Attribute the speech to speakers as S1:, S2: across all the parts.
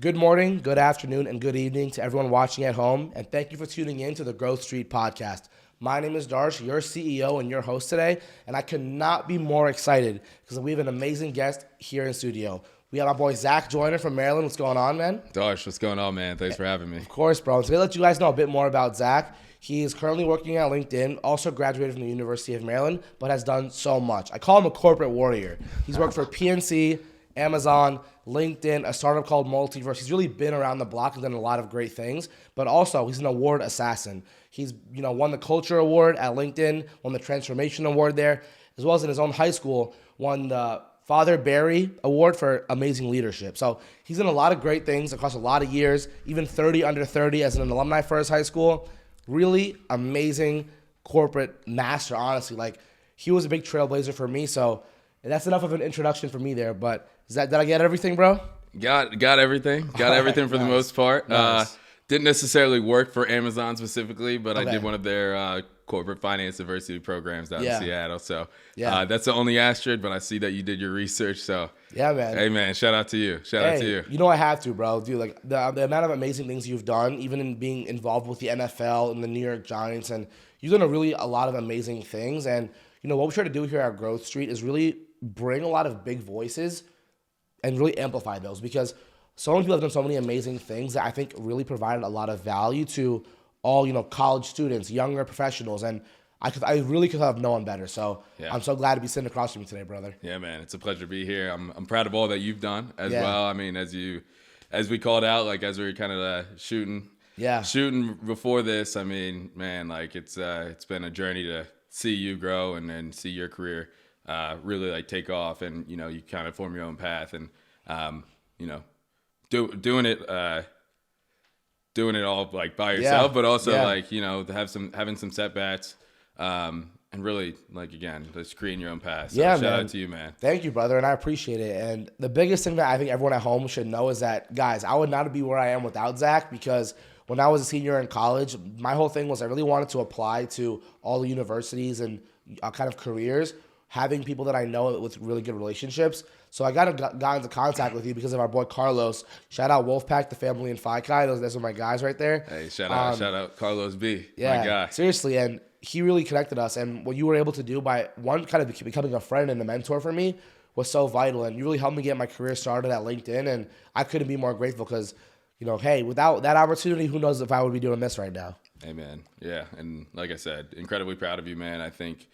S1: Good morning, good afternoon, and good evening to everyone watching at home, and thank you for tuning in to the Growth Street Podcast. My name is Darsh, your CEO and your host today, and I could not be more excited because we have an amazing guest here in studio. We have our boy Zach Joyner from Maryland. What's going on, man?
S2: Darsh, what's going on, man? Thanks for having me.
S1: Of course, bro. So to let you guys know a bit more about Zach, he is currently working at LinkedIn, also graduated from the University of Maryland, but has done so much. I call him a corporate warrior. He's worked for PNC, Amazon, LinkedIn, a startup called Multiverse. He's really been around the block and done a lot of great things, but also he's an award assassin. He's won the Culture Award at LinkedIn, won the Transformation Award there, as well as in his own high school, won the Father Barry Award for amazing leadership. So he's done a lot of great things across a lot of years, even 30 under 30 as an alumni for his high school. Really amazing corporate master, honestly. Like, he was a big trailblazer for me, so that's enough of an introduction for me there, but did I get everything, bro?
S2: Got everything. Got everything for the most part.
S1: Nice.
S2: Didn't necessarily work for Amazon specifically, but
S1: Okay.
S2: I did one of their corporate finance diversity programs down in Seattle. So
S1: Yeah.
S2: that's the only asterisk, but I see that you did your research. So
S1: Yeah, man.
S2: hey, man, shout out to you. Shout out to you.
S1: You know I have to, bro. Dude, like the amount of amazing things you've done, even in being involved with the NFL and the New York Giants, and you've done a lot of amazing things. And what we try to do here at Growth Street is really bring a lot of big voices and really amplify those, because so many people have done so many amazing things that I think really provided a lot of value to all college students, younger professionals, and I really could have known better. So
S2: Yeah.
S1: I'm so glad to be sitting across from you today, brother.
S2: Yeah, man, it's a pleasure to be here. I'm proud of all that you've done as
S1: Yeah.
S2: well. I mean, as we called out, like as we were kind of shooting before this. I mean, man, like it's been a journey to see you grow and then see your career really like take off, and you kind of form your own path, and doing it all like by yourself, but also like having some setbacks, and really like again just creating your own path. So shout out to you, man.
S1: Thank you, brother, and I appreciate it. And the biggest thing that I think everyone at home should know is that, guys, I would not be where I am without Zach, because when I was a senior in college, my whole thing was I really wanted to apply to all the universities and kind of careers, having people that I know with really good relationships. So I got into contact with you because of our boy Carlos. Shout out Wolfpack, the family in Phi Chi. Those are my guys right there.
S2: Hey, shout out Carlos B.
S1: Yeah,
S2: my guy.
S1: Seriously, and he really connected us. And what you were able to do by kind of becoming a friend and a mentor for me was so vital. And you really helped me get my career started at LinkedIn. And I couldn't be more grateful because, hey, without that opportunity, who knows if I would be doing this right now.
S2: Amen. Yeah, and like I said, incredibly proud of you, man. I think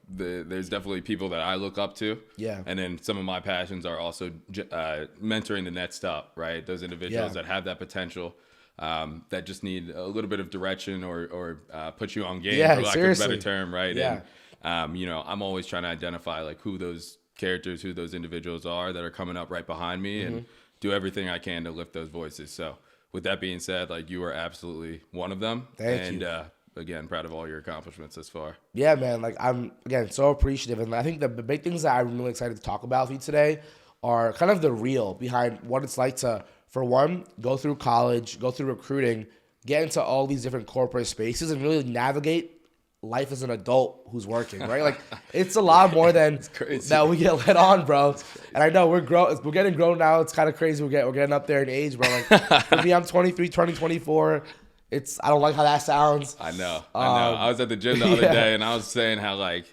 S2: there's definitely people that I look up to.
S1: Yeah.
S2: And then some of my passions are also mentoring the next up, right? Those individuals that have that potential, that just need a little bit of direction or put you on game, for lack of a better term, right?
S1: Yeah.
S2: And, I'm always trying to identify like who those characters, who those individuals are that are coming up right behind me, and do everything I can to lift those voices. So with that being said, like you are absolutely one of them.
S1: Thank you.
S2: Again, proud of all your accomplishments thus far.
S1: Yeah, man. Like, I'm, again, so appreciative. And I think the big things that I'm really excited to talk about with you today are kind of the real behind what it's like to, for one, go through college, go through recruiting, get into all these different corporate spaces, and really navigate life as an adult who's working, right? Like, it's a lot more than that we get let on, bro. And I know we're getting grown now. It's kind of crazy. We're getting up there in age, bro. Like, for me, I'm 23, turning 24. I don't like how that sounds.
S2: I know. I was at the gym the other day, and I was saying how, like,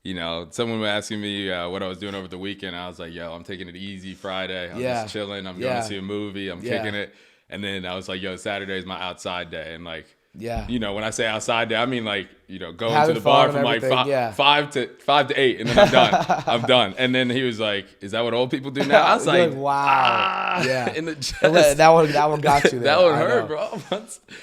S2: someone was asking me what I was doing over the weekend. I was like, yo, I'm taking it easy Friday. I'm just chilling. I'm going to see a movie. I'm kicking it. And then I was like, yo, Saturday is my outside day. And, like, when I say outside day, I mean, like, going
S1: Having
S2: to the bar from like five to 8, and then I'm done. I'm done. And then he was like, "Is that what old people do now?" I was like,
S1: "Wow,
S2: in the chest.
S1: That one got you. There.
S2: That one hurt, bro.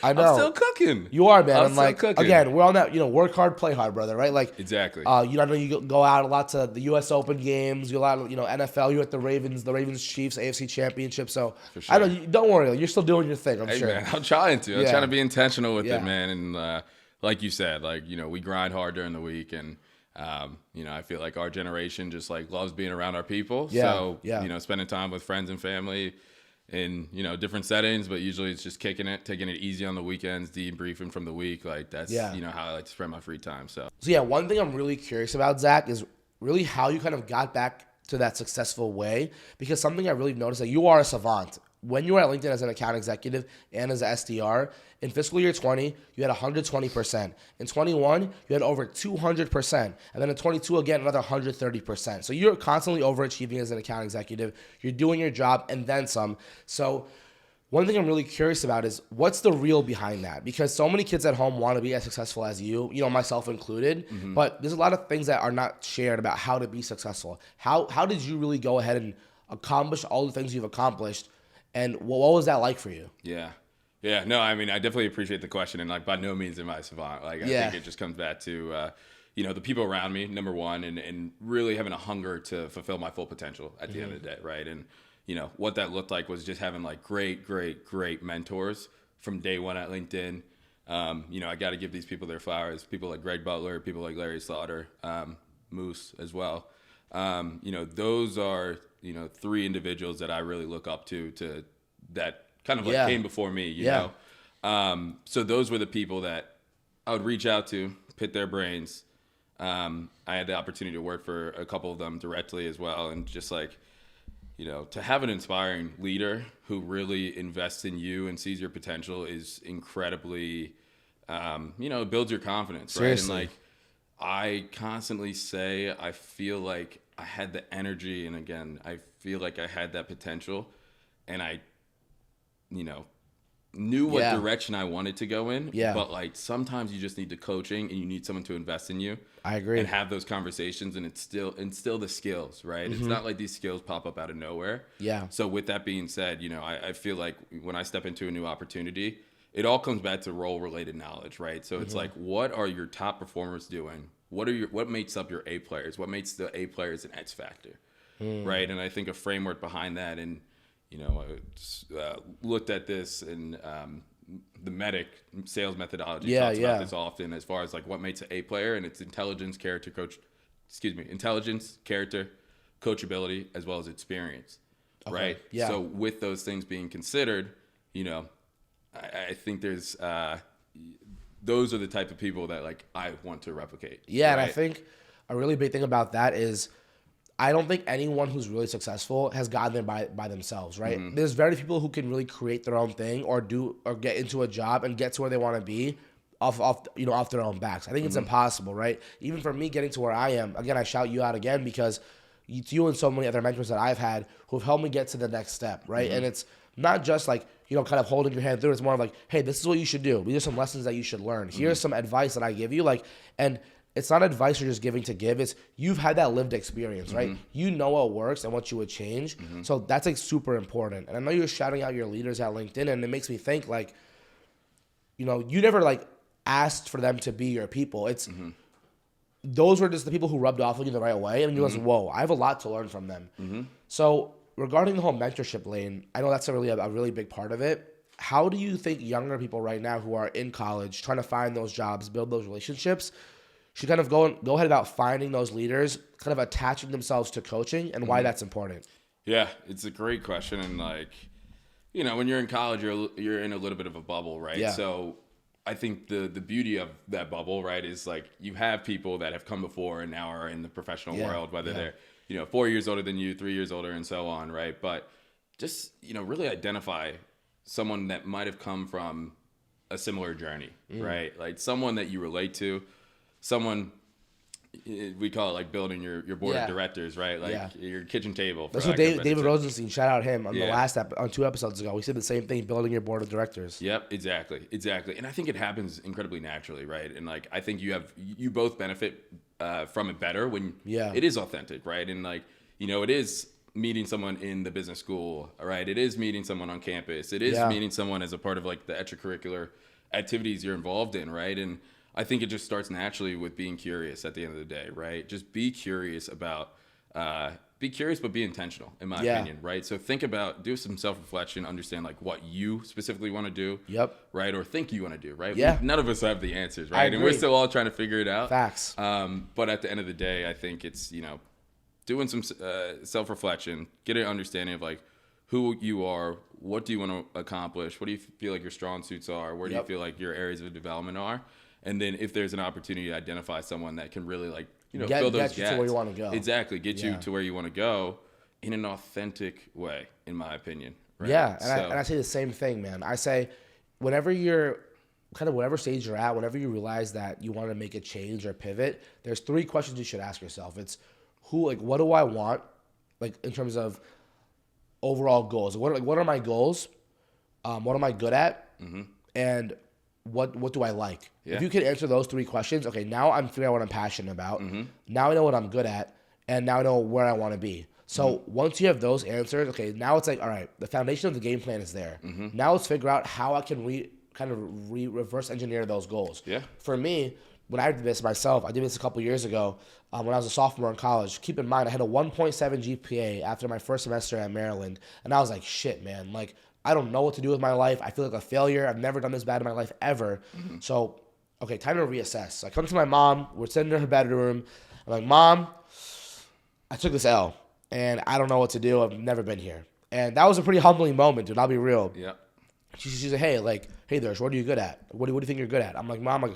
S1: I know.
S2: I'm still cooking.
S1: You are, man.
S2: I'm still cooking.
S1: Again, we're on that. Work hard, play hard, brother. Right? Like
S2: exactly.
S1: I know you go out a lot to the U.S. Open games. You a lot, NFL. You're at the Ravens Chiefs AFC Championship. So
S2: for sure.
S1: I know. Don't worry, you're still doing your thing. I'm sure.
S2: Man, I'm trying to. I'm trying to be intentional with it, man. And like you said, like we grind hard during the week, and I feel like our generation just like loves being around our people. So spending time with friends and family in different settings, but usually it's just taking it easy on the weekends, debriefing from the week. Like that's how I like to spend my free time. So
S1: one thing I'm really curious about, Zach, is really how you kind of got back to that successful way. Because something I really noticed, that you are a savant. When you were at LinkedIn as an account executive and as an SDR, in fiscal year 20, you had 120%. In 21, you had over 200%. And then in 22, again, another 130%. So you're constantly overachieving as an account executive. You're doing your job and then some. So one thing I'm really curious about is what's the real behind that? Because so many kids at home want to be as successful as you, myself included, but there's a lot of things that are not shared about how to be successful. How did you really go ahead and accomplish all the things you've accomplished? And what was that like for you?
S2: Yeah. No, I mean, I definitely appreciate the question, and like by no means am I a savant. Like I think it just comes back to the people around me, number one, and really having a hunger to fulfill my full potential at the end of the day, right? And what that looked like was just having like great mentors from day one at LinkedIn. I got to give these people their flowers. People like Greg Butler, people like Larry Slaughter, Moose as well. Those are three individuals that I really look up to that kind of like came before me. You know, so those were the people that I would reach out to, pit their brains. I had the opportunity to work for a couple of them directly as well, and just like, to have an inspiring leader who really invests in you and sees your potential is incredibly, it builds your confidence,
S1: Seriously.
S2: right? And like, I constantly say, I feel like I had the energy, and again, I feel like I had that potential, and I, knew what direction I wanted to go in.
S1: Yeah.
S2: But like, sometimes you just need the coaching, and you need someone to invest in you.
S1: I agree.
S2: And have those conversations, and instill the skills, right? It's not like these skills pop up out of nowhere.
S1: Yeah.
S2: So with that being said, I feel like when I step into a new opportunity, it all comes back to role-related knowledge, right? So it's like, what are your top performers doing? What makes up your A players? What makes the A players an X factor, right? And I think a framework behind that, and I looked at this in the MEDIC sales methodology talks about this often, as far as like what makes an A player, and it's intelligence, character, coachability, as well as experience, right? Yeah. So with those things being considered, I think there's those are the type of people that like I want to replicate.
S1: Yeah,
S2: right?
S1: and I think a really big thing about that is I don't think anyone who's really successful has gotten there by themselves, right? There's very few people who can really create their own thing or get into a job and get to where they want to be off their own backs. I think it's impossible, right? Even for me getting to where I am, again, I shout you out again because you and so many other mentors that I've had who have helped me get to the next step, right? And it's not just like, kind of holding your hand through. It's more of like, hey, this is what you should do. These are some lessons that you should learn. Here's some advice that I give you. And it's not advice you're just giving to give. It's you've had that lived experience, right? You know what works and what you would change. So that's like super important. And I know you're shouting out your leaders at LinkedIn, and it makes me think like, you never like asked for them to be your people. It's those were just the people who rubbed off on you the right way. And you was, whoa, I have a lot to learn from them. So regarding the whole mentorship lane, I know that's a really big part of it. How do you think younger people right now who are in college trying to find those jobs, build those relationships, should kind of go ahead about finding those leaders, kind of attaching themselves to coaching, and why that's important?
S2: Yeah, it's a great question. And like, when you're in college, you're in a little bit of a bubble, right?
S1: Yeah.
S2: So I think the beauty of that bubble, right, is like you have people that have come before and now are in the professional world, whether they're 4 years older than you, 3 years older, and so on, right? But just really identify someone that might have come from a similar journey, right? Like someone that you relate to, someone, we call it like building your board of directors, right? Like your kitchen table.
S1: That's what David Rosenstein, shout out him on the last on 2 episodes ago. We said the same thing, building your board of directors.
S2: Yep, exactly. And I think it happens incredibly naturally, right? And like I think you both benefit from it better when it is authentic, right? And like it is meeting someone in the business school, right? It is meeting someone on campus. It is meeting someone as a part of like the extracurricular activities you're involved in, right? And I think it just starts naturally with being curious at the end of the day, right? Just be curious about, be curious, but be intentional, in my opinion, right? So do some self-reflection, understand like what you specifically want to do, right? Or think you want to do, right? None of us have the answers, right? And we're still all trying to figure it out.
S1: Facts.
S2: But at the end of the day, I think it's, doing some self-reflection, get an understanding of like who you are, what do you want to accomplish, what do you feel like your strong suits are, where do you feel like your areas of development are, and then if there's an opportunity to identify someone that can really like fill those
S1: gaps. Get you to where you want to go.
S2: Exactly. Get you to where you want to go in an authentic way, in my opinion. Right?
S1: Yeah. And I say the same thing, man. I say whenever you're kind of whatever stage you're at, whenever you realize that you want to make a change or pivot, there's 3 questions you should ask yourself. It's what do I want? Like in terms of overall goals. What are my goals? What am I good at? Mm-hmm. And what do I like? Yeah. If you can answer those 3 questions, okay, now I'm figuring out what I'm passionate about. Mm-hmm. Now I know what I'm good at, and now I know where I want to be. So once you have those answers, okay, now it's like, all right, the foundation of the game plan is there. Mm-hmm. Now let's figure out how I can reverse engineer those goals. Yeah. For me, when I did this myself, I did this a couple years ago when I was a sophomore in college. Keep in mind, I had a 1.7 GPA after my first semester at Maryland, and I was like, shit, man, like, I don't know what to do with my life. I feel like a failure. I've never done this bad in my life ever. Mm-hmm. So, okay, time to reassess. So I come to my mom. We're sitting in her bedroom. I'm like, Mom, I took this L, and I don't know what to do. I've never been here. And that was a pretty humbling moment, dude. I'll be real. Yeah. She's like, hey, Dersh, what are you good at? What do you think you're good at? I'm like, Mom, I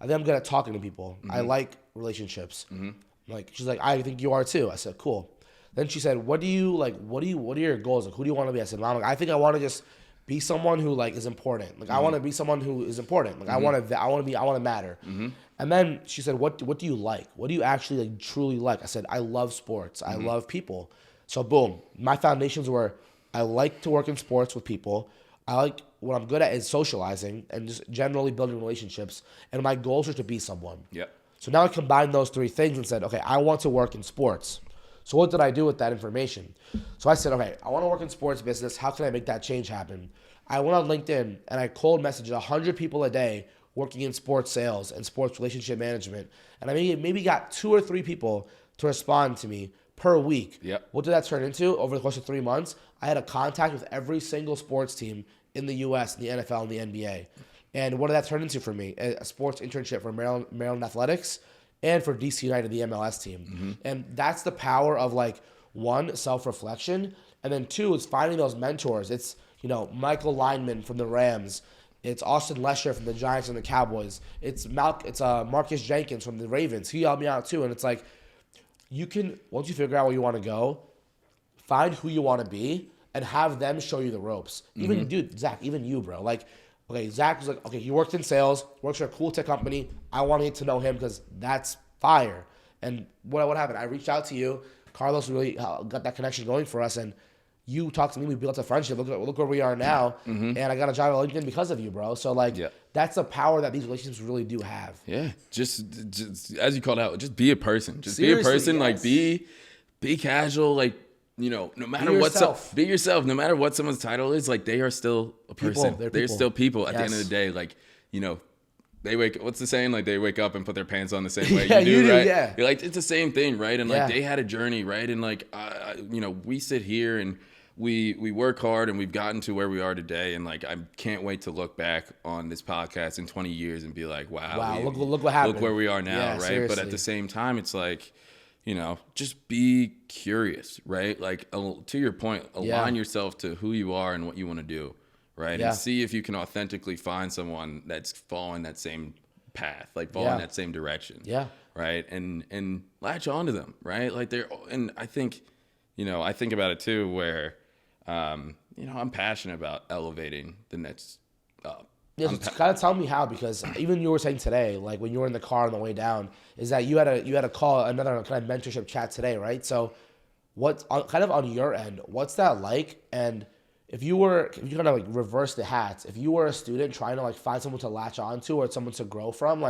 S1: think I'm good at talking to people. Mm-hmm. I like relationships. Mm-hmm. She's like, I think you are too. I said, cool. Then she said, what are your goals? Like, who do you want to be? I said, Mom, I think I want to just be someone who is important. Like, I want to be someone who is important. Like, I want to matter. Mm-hmm. And then she said, what do you like? What do you actually truly like? I said, I love sports. I love people. So boom, my foundations were, I like to work in sports with people. What I'm good at is socializing and just generally building relationships. And my goals are to be someone. Yep. So now I combined those 3 things and said, okay, I want to work in sports. So what did I do with that information? So I said, okay, I want to work in sports business. How can I make that change happen? I went on LinkedIn and I cold messaged 100 people a day working in sports sales and sports relationship management. And I maybe got 2 or 3 people to respond to me per week. Yep. What did that turn into? Over the course of 3 months, I had a contact with every single sports team in the U.S., the NFL, and the NBA. And what did that turn into for me? A sports internship for Maryland Athletics and for DC United, the MLS team. Mm-hmm. And that's the power of 1, self-reflection, and then 2, is finding those mentors. It's, Michael Lineman from the Rams. It's Austin Lesher from the Giants and the Cowboys. It's Marcus Jenkins from the Ravens. He helped me out too. And it's like, you can, once you figure out where you want to go, find who you want to be and have them show you the ropes. Even, dude, Zach, even you, bro. Okay, Zach was like, okay, he worked in sales, works for a cool tech company. I want to get to know him because that's fire. And what happened? I reached out to you. Carlos really got that connection going for us, and you talked to me. We built a friendship. Look where we are now, and I got a job at LinkedIn because of you, bro. So that's the power that these relationships really do have. Yeah, just
S2: as you called out, just be a person. Just seriously, be a person. Yes. Be casual. No matter be yourself. No matter what someone's title is, they are still a person. They're still people at the end of the day. They what's the saying? They wake up and put their pants on the same way you do, right? Yeah. It's the same thing, right? And they had a journey, right? And we sit here and we work hard and we've gotten to where we are today. And I can't wait to look back on this podcast in 20 years and be like, wow,
S1: look what happened.
S2: Look where we are now, right? Seriously. But at the same time, it's just be curious, right? To your point, align yourself to who you are and what you want to do, right? Yeah. And see if you can authentically find someone that's following that same path, following that same direction. Yeah. Right. And latch onto them, right? And I think, I think about it too, where, I'm passionate about elevating the next up.
S1: Yeah, just kind of tell me how, because even you were saying today, when you were in the car on the way down, is that you had a call, another kind of mentorship chat today, right? So what's kind of on your end, what's that like? And if you kind of reverse the hats, if you were a student trying to find someone to latch onto or someone to grow from,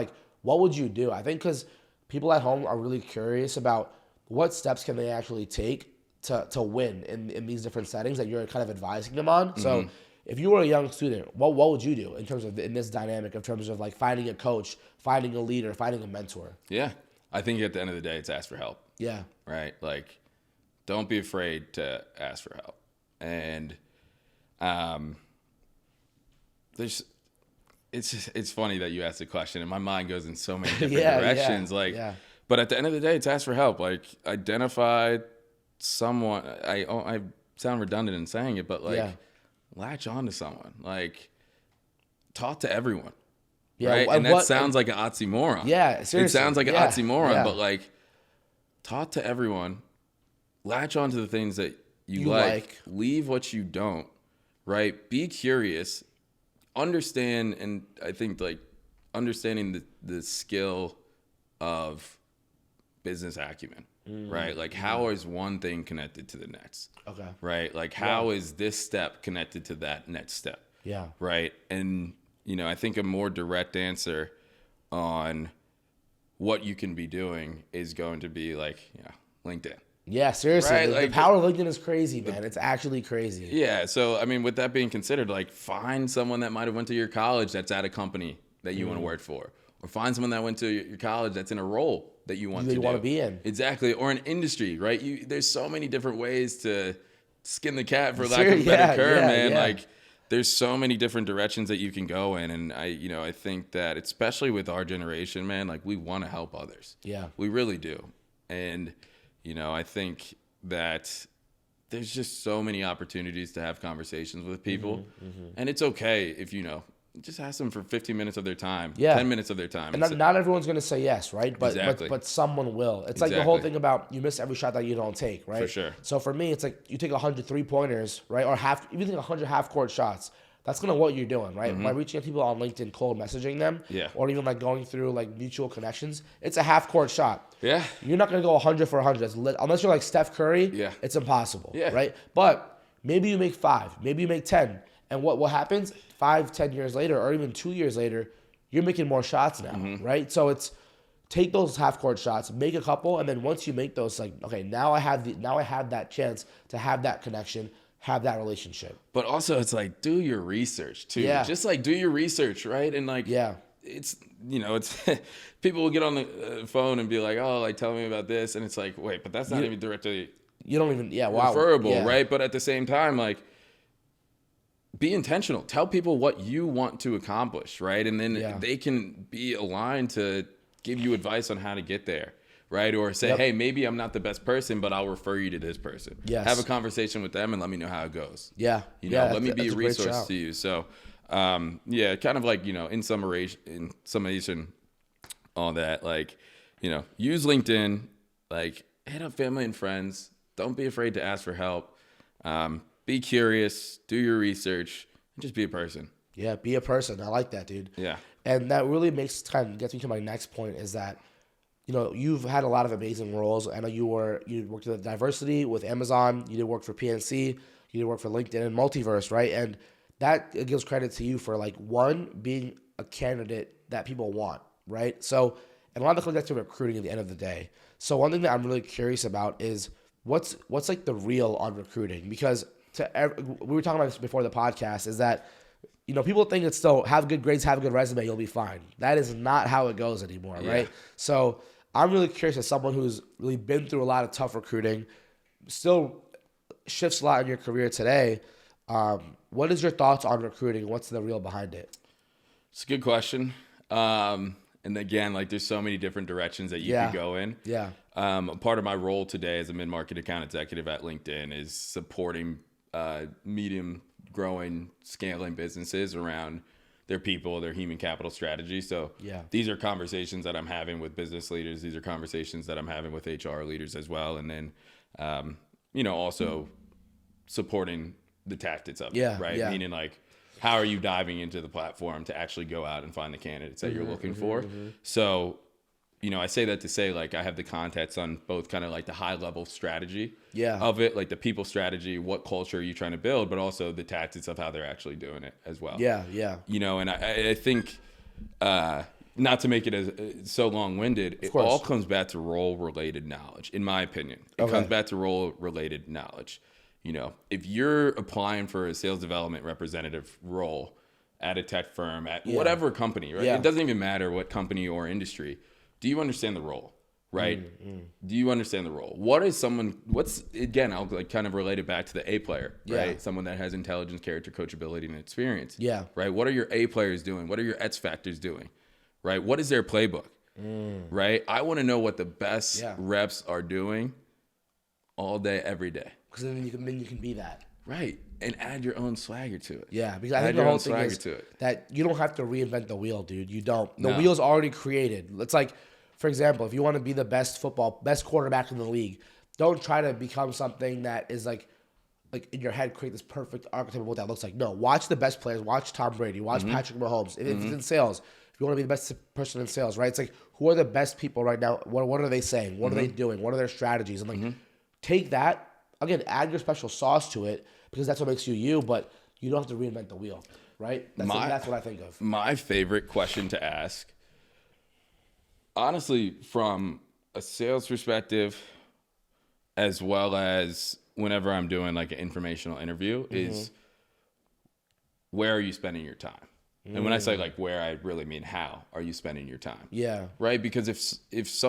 S1: what would you do? I think because people at home are really curious about what steps can they actually take to win in these different settings that you're kind of advising them on. Mm-hmm. So if you were a young student, what would you do in terms of in this dynamic, in terms of finding a coach, finding a leader, finding a mentor?
S2: Yeah, I think at the end of the day, it's ask for help. Yeah. Right? Don't be afraid to ask for help. And it's funny that you asked the question, and my mind goes in so many different directions. But at the end of the day, it's ask for help. Identify someone. I sound redundant in saying it, but latch on to someone. Talk to everyone. Yeah, right? And that sounds like an oxymoron. Yeah, seriously. It sounds like an oxymoron, but talk to everyone, latch onto the things that you like, leave what you don't, right? Be curious, understand, and I think like understanding the skill of business acumen, right? Like how is one thing connected to the next? Okay. Right? Like how is this step connected to that next step? Yeah. Right? And, you know, I think a more direct answer on what you can be doing is going to be like, you know, LinkedIn.
S1: Yeah, seriously. Right? The power of LinkedIn is crazy, man. It's actually crazy.
S2: Yeah. So, I mean, with that being considered, like find someone that might have went to your college that's at a company that you want to work for. Or find someone that went to your college that's in a role that you want to be in. Exactly. Or an industry, right? There's so many different ways to skin the cat, for lack of a better term, man. Yeah. Like, there's so many different directions that you can go in. And I think that especially with our generation, man, like we want to help others. Yeah. We really do. And, you know, I think that there's just so many opportunities to have conversations with people. And it's okay if, you know, just ask them for 15 minutes of their time, 10 minutes of their time.
S1: And not everyone's going to say yes, right? But someone will. It's like the whole thing about you miss every shot that you don't take, right? For sure. So for me, it's like you take 100 3-pointers, right? Or even take 100 half-court shots. That's kind of what you're doing, right? By reaching out to people on LinkedIn, cold messaging them, or even like going through like mutual connections, it's a half-court shot. Yeah. You're not going to go 100 for 100. Unless you're like Steph Curry, it's impossible, right? But maybe you make 5, maybe you make 10. And what happens 5-10 years later, or even 2 years later, you're making more shots now, right? So it's take those half-court shots, make a couple, and then once you make those, like, okay, now I have that chance to have that connection, have that relationship.
S2: But also, it's like do your research too. Yeah. Just like do your research, right? And like, it's, you know, it's people will get on the phone and be like, oh, like tell me about this, and it's like, wait, but that's not even directly.
S1: You don't even
S2: referable, right? But at the same time, like, be intentional. Tell people what you want to accomplish, right? And then they can be aligned to give you advice on how to get there, right? Or say, hey, maybe I'm not the best person, but I'll refer you to this person. Yes. Have a conversation with them and let me know how it goes. Yeah. You know, let me be a resource to you. So, kind of like, you know, in summation, all that, like, you know, use LinkedIn, like hit up family and friends. Don't be afraid to ask for help. Be curious, do your research, and just be a person.
S1: Yeah, be a person. I like that, dude. Yeah. And that really gets me to my next point is that, you know, you've had a lot of amazing roles. I know you worked in diversity with Amazon, you did work for PNC, you did work for LinkedIn and Multiverse, right? And that gives credit to you for like being a candidate that people want, right? So, and a lot of that comes back to recruiting at the end of the day. So one thing that I'm really curious about is what's like the real on recruiting, because we were talking about this before the podcast, is that, you know, people think it's still have good grades, have a good resume, you'll be fine. That is not how it goes anymore, right? So I'm really curious as someone who's really been through a lot of tough recruiting, still shifts a lot in your career today. What is your thoughts on recruiting? What's the real behind it?
S2: It's a good question. And again, like there's so many different directions that you could go in. Yeah. Part of my role today as a mid-market account executive at LinkedIn is supporting medium growing, scaling businesses around their people, their human capital strategy. So these are conversations that I'm having with business leaders. These are conversations that I'm having with HR leaders as well. And then, you know, also supporting the tactics of it, right? Yeah. Meaning like, how are you diving into the platform to actually go out and find the candidates that you're looking for? So, you know, I say that to say, like, I have the context on both kind of like the high level strategy of it, like the people strategy, what culture are you trying to build, but also the tactics of how they're actually doing it as well. Yeah, yeah. You know, and I think, not to make it as so long-winded, it all comes back to role-related knowledge, in my opinion. It comes back to role-related knowledge. You know, if you're applying for a sales development representative role at a tech firm, at whatever company, right? It doesn't even matter what company or industry. Do you understand the role, right? Do you understand the role? Again, I'll like kind of relate it back to the A player, right? Someone that has intelligence, character, coachability, and experience. Yeah. Right? What are your A players doing? What are your X factors doing? Right? What is their playbook? Right? I want to know what the best reps are doing all day, every day.
S1: Because then you can be that.
S2: Right. And add your own swagger to it.
S1: Yeah, because I think the whole thing is that you don't have to reinvent the wheel, dude. You don't. The wheel's already created. It's like, for example, if you want to be the best quarterback in the league, don't try to become something that is like in your head, create this perfect archetype of what that looks like. No, watch the best players. Watch Tom Brady. Watch Patrick Mahomes. If it's in sales, if you want to be the best person in sales, right? It's like, who are the best people right now? What are they saying? What are they doing? What are their strategies? And like, take that, again, add your special sauce to it, because that's what makes you you, but you don't have to reinvent the wheel, right? That's what I think of.
S2: My favorite question to ask, honestly, from a sales perspective, as well as whenever I'm doing like an informational interview, is where are you spending your time? And when I say like where, I really mean how are you spending your time?
S1: Yeah.
S2: Right? Because if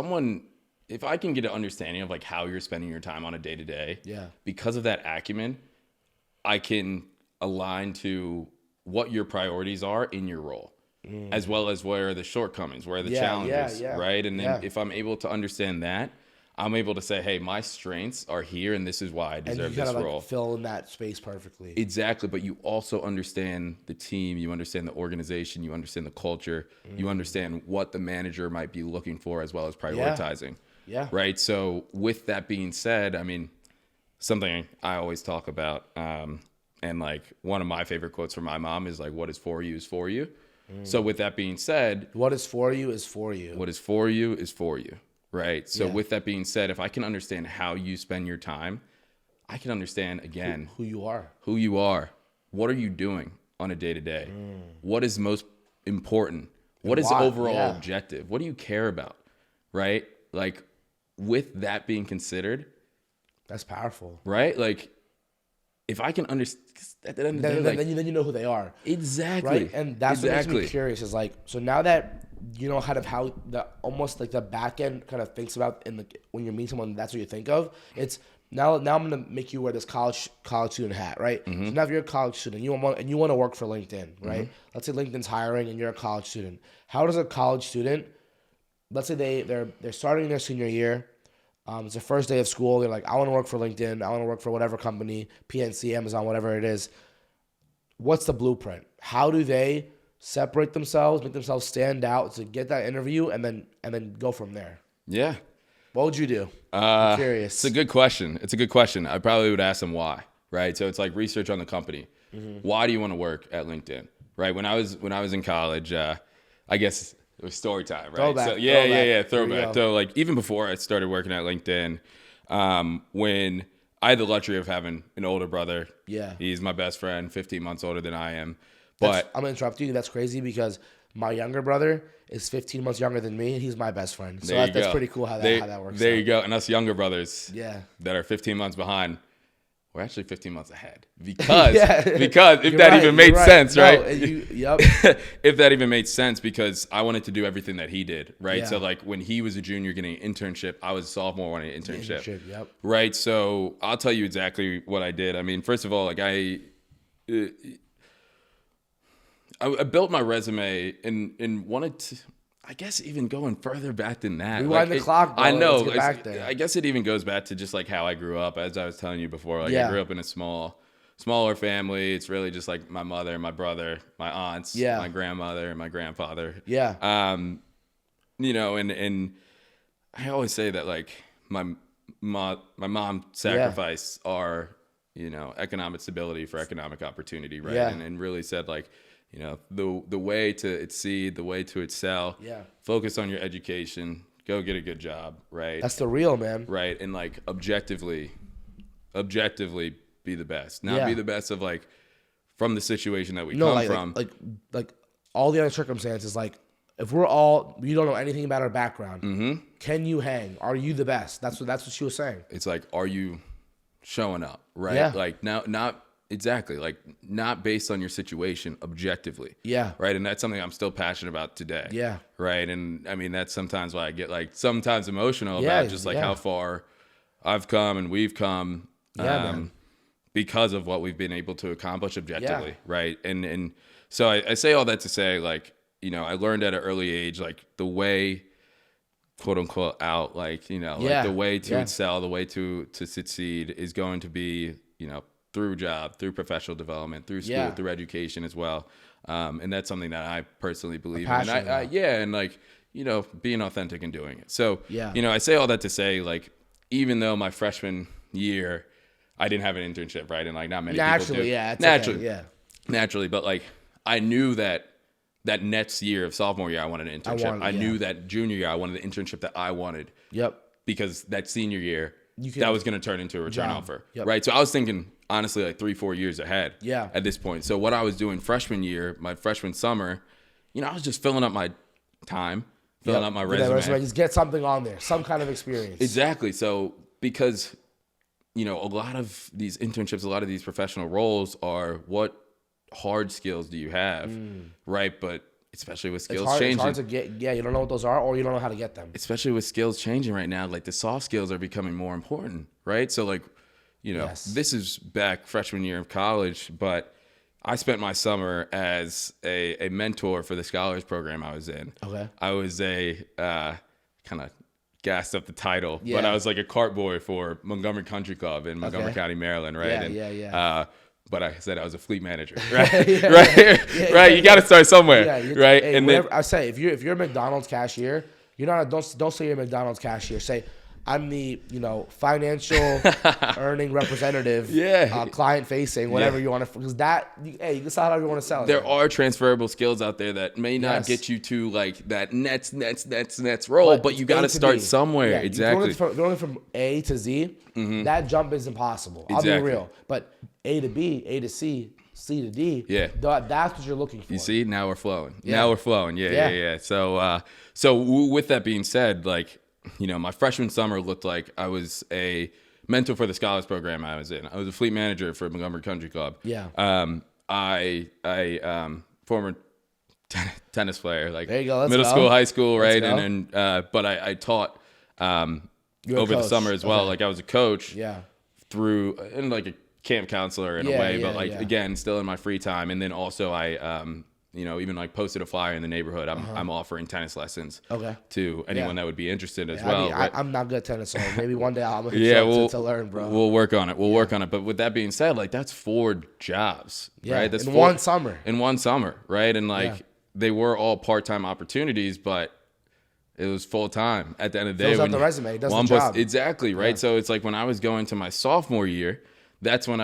S2: I can get an understanding of like how you're spending your time on a day-to-day, because of that acumen, I can align to what your priorities are in your role, as well as where are the shortcomings, where are the challenges, right? And then if I'm able to understand that, I'm able to say, hey, my strengths are here, and this is why I deserve this role.
S1: Like fill in that space perfectly.
S2: Exactly, but you also understand the team, you understand the organization, you understand the culture, you understand what the manager might be looking for, as well as prioritizing.
S1: Yeah.
S2: Right. So with that being said, I mean, something I always talk about, and like one of my favorite quotes from my mom is like, "What is for you is for you." So with that being said,
S1: what is for you is for you.
S2: What is for you is for you. Right. So with that being said, if I can understand how you spend your time, I can understand again
S1: who you are.
S2: Who you are. What are you doing on a day-to-day? What is most important? What is the overall objective? What do you care about? Right? Like, with that being considered,
S1: that's powerful.
S2: Right? Like, if I can understand,
S1: then you know who they are.
S2: Exactly.
S1: Right? And that's what makes me curious, is like, so now that you know how the almost like the back end kind of thinks about when you meet someone, that's what you think of. It's now I'm gonna make you wear this college student hat, right? So now if you're a college student, you want to work for LinkedIn, right? Let's say LinkedIn's hiring and you're a college student. How does a college student, let's say they're starting their senior year, it's the first day of school, they're like, I want to work for LinkedIn, I want to work for whatever company, PNC, Amazon, whatever it is. What's the blueprint? How do they separate themselves, make themselves stand out to get that interview, and then go from there?
S2: Yeah.
S1: What would you do? I'm curious.
S2: It's a good question. I probably would ask them why, right? So it's like research on the company. Why do you want to work at LinkedIn, right? When I was in college, I guess it was story time, right?
S1: Throwback.
S2: So throwback. So like even before I started working at LinkedIn, when I had the luxury of having an older brother.
S1: Yeah.
S2: He's my best friend, 15 months older than I am. But
S1: I'm going to interrupt you. That's crazy because my younger brother is 15 months younger than me, and he's my best friend. So that's pretty cool how that works.
S2: There you go. And us younger brothers
S1: that
S2: are 15 months behind, we're actually 15 months ahead. Because if that even made sense, right? If that even made sense, because I wanted to do everything that he did, right?
S1: Yeah.
S2: So like when he was a junior getting an internship, I was a sophomore wanting an internship.
S1: Yep.
S2: Right? So I'll tell you exactly what I did. I mean, first of all, like I built my resume and wanted to, I guess, even going further back than that.
S1: Rewind the clock, bro.
S2: I know.
S1: Let's get back there.
S2: I guess it even goes back to just like how I grew up, as I was telling you before. Like I grew up in a smaller family. It's really just like my mother, my brother, my aunts, my grandmother, and my grandfather.
S1: Yeah.
S2: You know, and I always say that like my mom sacrificed our, you know, economic stability for economic opportunity, right?
S1: Yeah.
S2: And really said like, you know, the way to exceed, the way to excel, focus on your education, go get a good job, right?
S1: That's the real, man.
S2: Right. And like objectively be the best. Not be the best of like from the situation that we come from.
S1: Like all the other circumstances, like if you don't know anything about our background, can you hang? Are you the best? That's what she was saying.
S2: It's like, are you showing up, right?
S1: Yeah.
S2: Like not exactly, like not based on your situation, objectively.
S1: Yeah.
S2: Right. And that's something I'm still passionate about today.
S1: Yeah.
S2: Right. And I mean, that's sometimes why I get like sometimes emotional about just like how far I've come and we've come because of what we've been able to accomplish objectively.
S1: Yeah.
S2: Right. And so I say all that to say, like, you know, I learned at an early age, like the way, quote unquote, out, like, you know, like the way to excel, the way to succeed is going to be, you know, through job, through professional development, through school, through education as well. And that's something that I personally believe in. And and like, being authentic and doing it. So,
S1: Yeah.
S2: I say all that to say, like, even though my freshman year, I didn't have an internship, right? And like not many people do.
S1: Yeah,
S2: naturally,
S1: okay, yeah.
S2: Naturally. But like, I knew that next year of sophomore year, I wanted an internship. I knew that junior year, I wanted the internship that I wanted.
S1: Yep.
S2: Because that senior year, that was going to turn into a return offer,
S1: yep.
S2: right? So I was thinking, honestly, like 3-4 years ahead at this point. So what I was doing freshman year, my freshman summer, I was just filling up my time, filling up my resume.
S1: Just get something on there, some kind of experience.
S2: Exactly. So because, a lot of these internships, a lot of these professional roles are what hard skills do you have, right? But especially with skills changing.
S1: It's hard to get, you don't know what those are, or you don't know how to get them.
S2: Especially with skills changing right now, like the soft skills are becoming more important, right? So like, this is back freshman year of college, but I spent my summer as a mentor for the scholars program I was in.
S1: Okay.
S2: I was kind of gassed up the title, but I was like a cart boy for Montgomery Country Club in Montgomery County, Maryland, right?
S1: Yeah.
S2: But I said I was a fleet manager, right? Right. You got to start somewhere, right?
S1: Hey,
S2: and then
S1: I say, if you're a McDonald's cashier, don't say you're a McDonald's cashier. Say, I'm the financial earning representative, client facing, whatever you want to, because you can sell however you want to sell.
S2: There are transferable skills out there that may not get you to like that nets role, but you got to start somewhere. Yeah, exactly.
S1: If you're going from A to Z, that jump is impossible.
S2: Exactly.
S1: I'll be real, but A to B, A to C, C to D.
S2: Yeah,
S1: that's what you're looking for.
S2: You see, now we're flowing. Yeah. So with that being said, like, my freshman summer looked like I was a mentor for the scholars program I was in. I was a fleet manager for Montgomery Country Club.
S1: Yeah.
S2: I former tennis player, like
S1: there you go.
S2: Middle school, high school, right? And then, but I taught over the summer as well. Okay. Like I was a coach.
S1: Yeah.
S2: Through and like a camp counselor in a way, but like again, still in my free time. And then also I even like posted a flyer in the neighborhood. I'm offering tennis lessons to anyone that would be interested as well.
S1: I'm not good at tennis, so maybe one day I'll to learn, bro.
S2: We'll work on it. Work on it. But with that being said, like that's 4 jobs, right? That's
S1: in one summer.
S2: In one summer, right? And like they were all part-time opportunities, but it was full-time at the end of the day.
S1: Fills out the resume. It does the job.
S2: Exactly, right? Yeah. So it's like when I was going to my sophomore year, that's when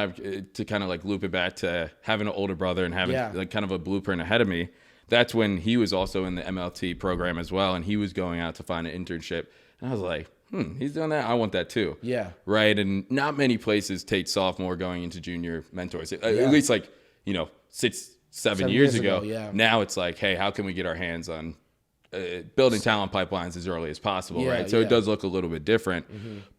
S2: to kind of like loop it back to having an older brother and having like kind of a blueprint ahead of me. That's when he was also in the MLT program as well. And he was going out to find an internship. And I was like, he's doing that. I want that too.
S1: Yeah.
S2: Right. And not many places take sophomore going into junior mentors. At least like, 6-7 years ago.
S1: Yeah.
S2: Now it's like, hey, how can we get our hands on building talent pipelines as early as possible, right? So it does look a little bit different.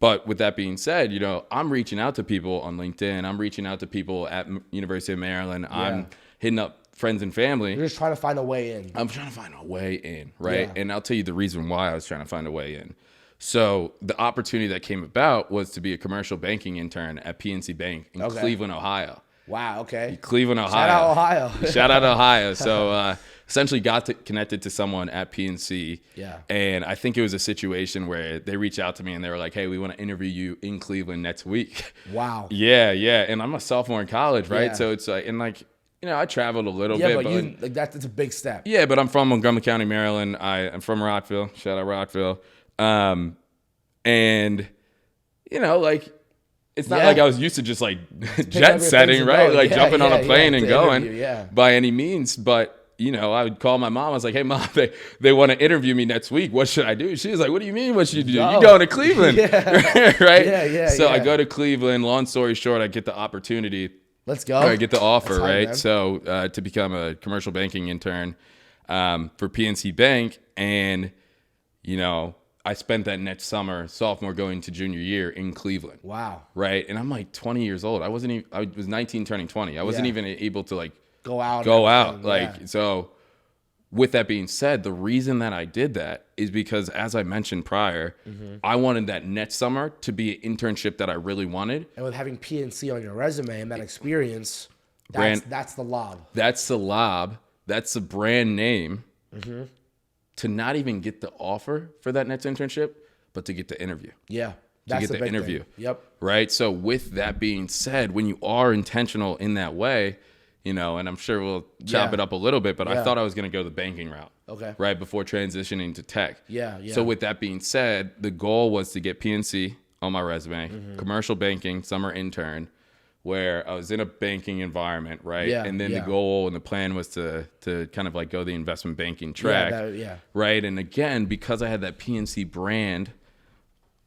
S2: But with that being said, I'm reaching out to people on LinkedIn. I'm reaching out to people at University of Maryland. I'm hitting up friends and family.
S1: You're just trying to find a way in.
S2: I'm trying to find a way in, right? And I'll tell you the reason why I was trying to find a way in. So the opportunity that came about was to be a commercial banking intern at PNC Bank in Cleveland, Ohio.
S1: Wow, okay.
S2: Cleveland, Ohio.
S1: Shout out Ohio.
S2: Shout out Ohio. So essentially connected to someone at PNC.
S1: Yeah.
S2: And I think it was a situation where they reached out to me and they were like, hey, we want to interview you in Cleveland next week.
S1: Wow.
S2: Yeah. And I'm a sophomore in college, right? Yeah. So it's like, and like, I traveled a little bit.
S1: But that's a big step.
S2: Yeah, but I'm from Montgomery County, Maryland. I'm from Rockville. Shout out Rockville. And, like, it's not like I was used to just like jet setting, right? Like jumping on a plane and going by any means. But, I would call my mom. I was like, hey, Mom, they want to interview me next week. What should I do? She was like, what do you mean what should you do? You're going to Cleveland, right?
S1: Yeah.
S2: So I go to Cleveland. Long story short, I get the opportunity.
S1: Let's go.
S2: I get the offer, right? Man. So to become a commercial banking intern for PNC Bank. And, I spent that next summer, sophomore going to junior year in Cleveland.
S1: Wow.
S2: Right. And I'm like 20 years old. I was 19 turning 20. I wasn't even able to like
S1: go out.
S2: Like, so with that being said, the reason that I did that is because as I mentioned prior, I wanted that next summer to be an internship that I really wanted.
S1: And with having PNC on your resume and that experience, that's the lob.
S2: That's the lob. That's the brand name. To not even get the offer for that next internship, but to get the interview.
S1: Yeah.
S2: That's the interview.
S1: Thing. Yep.
S2: Right. So with that being said, when you are intentional in that way, and I'm sure we'll chop it up a little bit, but I thought I was going to go the banking route.
S1: Okay.
S2: Right before transitioning to tech.
S1: Yeah.
S2: So with that being said, the goal was to get PNC on my resume, commercial banking, summer intern, where I was in a banking environment, right?
S1: Yeah,
S2: and then the goal and the plan was to kind of like go the investment banking track, right? And again, because I had that PNC brand,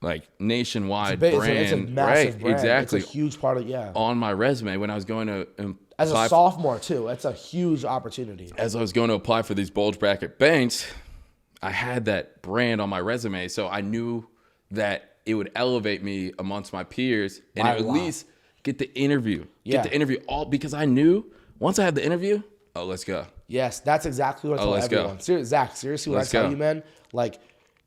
S2: like nationwide brand,
S1: it's a massive brand.
S2: Exactly,
S1: it's a huge part of
S2: on my resume when I was going to
S1: as a sophomore too. That's a huge opportunity.
S2: As I was going to apply for these bulge bracket banks, I had that brand on my resume, so I knew that it would elevate me amongst my peers and at least get the interview. Get the interview all because I knew once I had the interview, let's go.
S1: Yes, that's exactly what I told everyone. Zach, seriously, what I tell you, man, like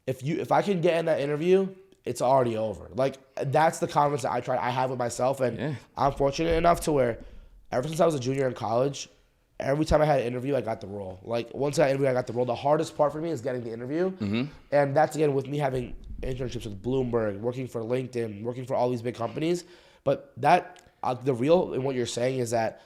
S1: if I can get in that interview, it's already over. Like that's the confidence that I have with myself, and I'm fortunate enough to where ever since I was a junior in college, every time I had an interview, I got the role. Like once I interviewed, I got the role. The hardest part for me is getting the interview, and that's again with me having internships with Bloomberg, working for LinkedIn, working for all these big companies. But that the real in what you're saying is that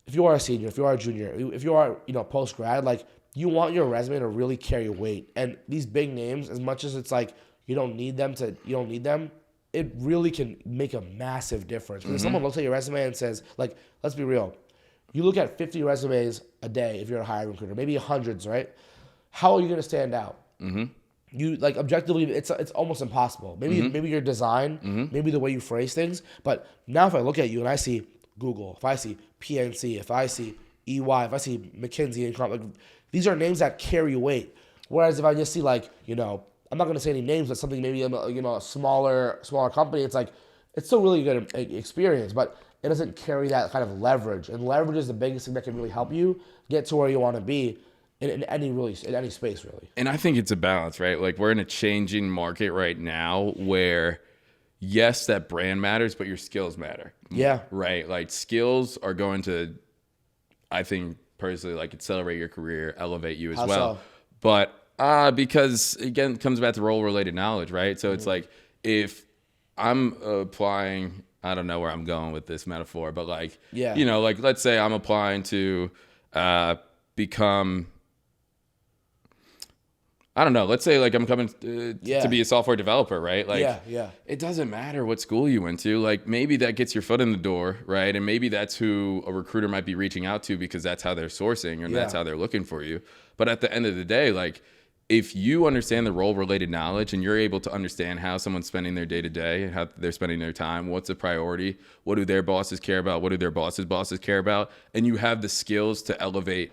S1: if you are a senior, if you are a junior, if you are post grad, like you want your resume to really carry weight. And these big names, as much as it's like you don't need them, it really can make a massive difference. Because if someone looks at your resume and says, like, let's be real, you look at 50 resumes a day if you're a hiring recruiter, maybe hundreds, right? How are you going to stand out? You like objectively, it's almost impossible. Maybe your design, maybe the way you phrase things. But now if I look at you and I see Google, if I see PNC, if I see EY, if I see McKinsey and like these are names that carry weight. Whereas if I just see like I'm not going to say any names, but something maybe a smaller company, it's like it's still really good experience, but it doesn't carry that kind of leverage. And leverage is the biggest thing that can really help you get to where you want to be. In any space, really. And
S2: I think it's a balance, right? Like we're in a changing market right now where, yes, that brand matters, but your skills matter.
S1: Yeah.
S2: Right? Like skills are going to, I think, personally, like accelerate your career, elevate you as well. So? But because, again, it comes back to role-related knowledge, right? So it's like if I'm applying, I don't know where I'm going with this metaphor, but like, like let's say I'm applying to become... I don't know. Let's say like I'm coming to be a software developer, right? Like, it doesn't matter what school you went to. Like maybe that gets your foot in the door, right? And maybe that's who a recruiter might be reaching out to because that's how they're sourcing and that's how they're looking for you. But at the end of the day, like if you understand the role-related knowledge and you're able to understand how someone's spending their day-to-day and how they're spending their time, what's a priority, what do their bosses care about, what do their bosses' bosses care about, and you have the skills to elevate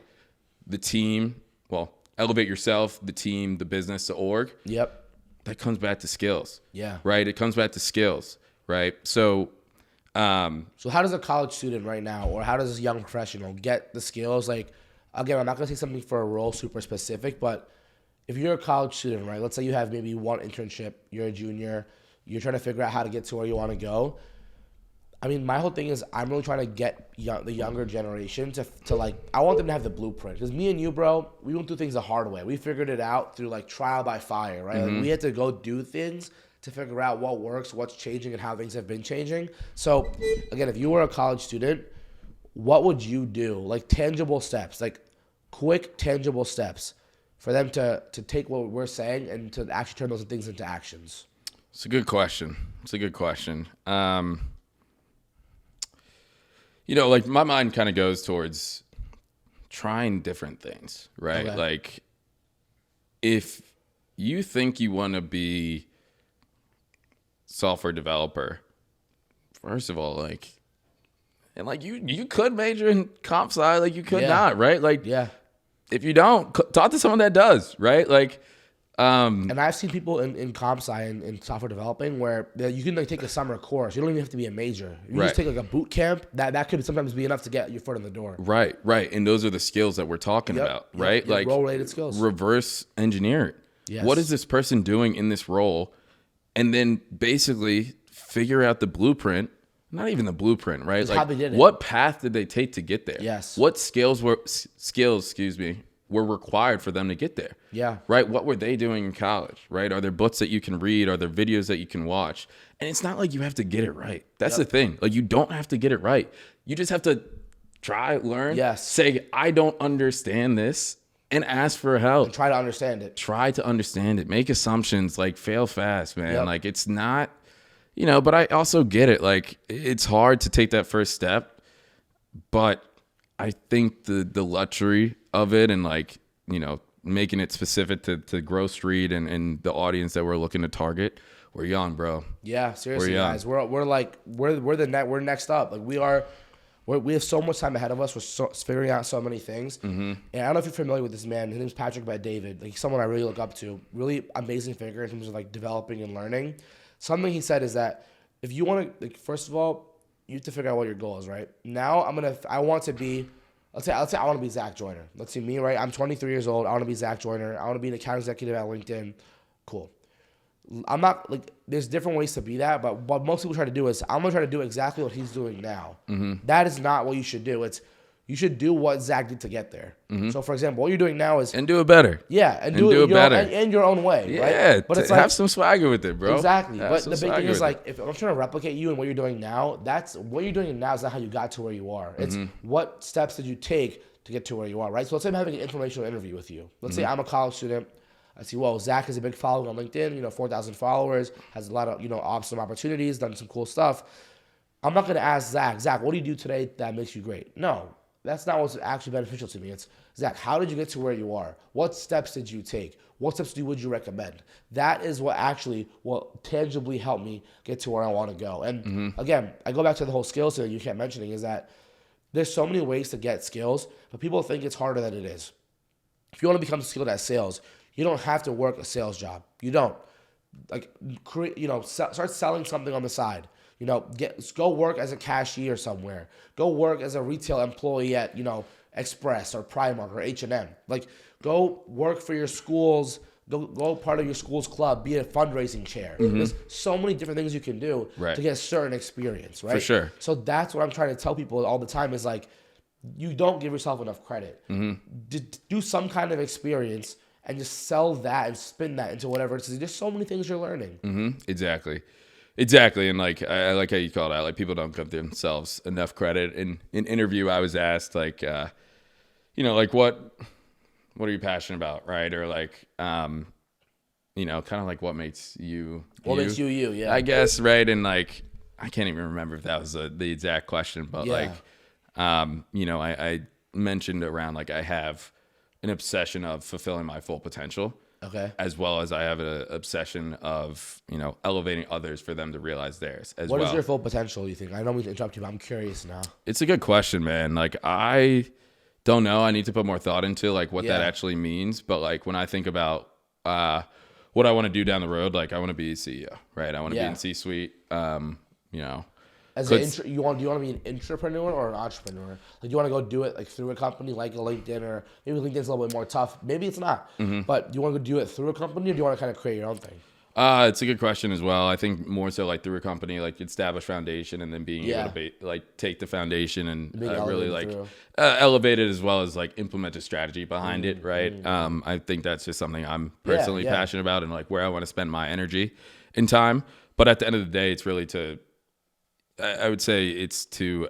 S2: the team, elevate yourself, the team, the business, the org.
S1: Yep.
S2: That comes back to skills.
S1: Yeah.
S2: Right? It comes back to skills, right? So
S1: how does a college student right now or how does this young professional get the skills? Like, again, I'm not going to say something for a role super specific, but if you're a college student, right, let's say you have maybe one internship, you're a junior, you're trying to figure out how to get to where you want to go. I mean, my whole thing is I'm really trying to get the younger generation to like, I want them to have the blueprint. Because me and you, bro, we don't do things the hard way. We figured it out through like trial by fire, right? Like we had to go do things to figure out what works, what's changing, and how things have been changing. So, again, if you were a college student, what would you do? Like tangible steps, like quick tangible steps for them to take what we're saying and to actually turn those things into actions.
S2: It's a good question. Like my mind kind of goes towards trying different things, right?
S1: Okay.
S2: Like if you think you want to be software developer, first of all, you could major in comp sci, like you could not, right? Like, if you don't, talk to someone that does, right? Like,
S1: and I've seen people in comp sci and in software developing where you can like take a summer course. You don't even have to be a major. You just take like a boot camp. That could sometimes be enough to get your foot in the door.
S2: Right. And those are the skills that we're talking about, right? Like
S1: role-related skills.
S2: Reverse engineering. Yes. What is this person doing in this role? And then basically figure out the blueprint. Not even the blueprint, right?
S1: Like how they did it.
S2: What path did they take to get there?
S1: Yes.
S2: What skills were required for them to get there?
S1: Yeah.
S2: Right? What were they doing in college? Right? Are there books that you can read? Are there videos that you can watch? And it's not like you have to get it right. That's the thing. Like you don't have to get it right. You just have to Try, learn.
S1: Yes.
S2: Say, I don't understand this, and ask for help.
S1: And try to understand it.
S2: Try to understand it. Make assumptions. Like, fail fast, man.
S1: Yep.
S2: Like, it's not, but I also get it. Like, it's hard to take that first step, but I think the luxury of it and, like, making it specific to Growth Street and the audience that we're looking to target, we're young, bro.
S1: Yeah, seriously, guys. We're next up. Like, we have so much time ahead of us. We're figuring out so many things. Mm-hmm. And I don't know if you're familiar with this man. His name's Patrick Bet-David. Like, he's someone I really look up to. Really amazing figure in terms of, like, developing and learning. Something he said is that if you want to, like, first of all, you have to figure out what your goal is, right? Now I want to be, let's say I want to be Zach Joyner. Let's see me, right? I'm 23 years old. I want to be Zach Joyner. I want to be an account executive at LinkedIn. Cool. I'm not, like, there's different ways to be that, but what most people try to do is, I'm going to try to do exactly what he's doing now. Mm-hmm. That is not what you should do. You should do what Zach did to get there. Mm-hmm. So, for example, what you're doing now is...
S2: And do it better.
S1: Yeah, and do it better. In your own way, right?
S2: Yeah, but it's like, have some swagger with it, bro.
S1: Exactly. But the big thing is, like, if I'm trying to replicate you and what you're doing now, what you're doing now is not how you got to where you are. It's what steps did you take to get to where you are, right? So let's say I'm having an informational interview with you. Let's say I'm a college student. I see, well, Zach has a big following on LinkedIn, 4,000 followers, has a lot of, awesome opportunities, done some cool stuff. I'm not going to ask Zach, what do you do today that makes you great? No, that's not what's actually beneficial to me. It's, Zach, how did you get to where you are? What steps did you take? What steps would you recommend? That is what will tangibly help me get to where I want to go. And again, I go back to the whole skills thing you kept mentioning is that there's so many ways to get skills, but people think it's harder than it is. If you want to become skilled at sales, you don't have to work a sales job. You don't. Like, start selling something on the side. Go work as a cashier somewhere. Go work as a retail employee at, Express or Primark or H&M. Like, go work for your schools. Go part of your school's club. Be a fundraising chair. Mm-hmm. There's so many different things you can do to get a certain experience, right?
S2: For sure.
S1: So that's what I'm trying to tell people all the time is, like, you don't give yourself enough credit. Mm-hmm. Do some kind of experience and just sell that and spin that into whatever it is. There's so many things you're learning.
S2: Mm-hmm. Exactly. And, like, I like how you call it out. Like, people don't give themselves enough credit. In an interview, I was asked, like, like, what are you passionate about, right? Or, like, kind of like what makes you
S1: makes you, yeah.
S2: I guess, right? And, like, I can't even remember if that was the exact question, but, I mentioned around, like, I have an obsession of fulfilling my full potential.
S1: Okay.
S2: As well as I have an obsession of, elevating others for them to realize theirs as
S1: well.
S2: What
S1: is your full potential, you think? I don't mean to interrupt you, but I'm curious now.
S2: It's a good question, man. Like, I don't know. I need to put more thought into, like, what that actually means. But, like, when I think about what I want to do down the road, like, I want to be a CEO, right? I want to be in C-suite,
S1: do you want to be an intrapreneur or an entrepreneur? Like, do you want to go do it, like, through a company like a LinkedIn, or maybe LinkedIn's a little bit more tough. Maybe it's not. Mm-hmm. But do you want to go do it through a company, or do you want to kind of create your own thing?
S2: It's a good question as well. I think more so, like, through a company, like, establish foundation and then being able to take the foundation and really, like, elevate it, as well as, like, implement a strategy behind it, right? I think that's just something I'm personally passionate about and, like, where I want to spend my energy and time. But at the end of the day, it's really I would say it's to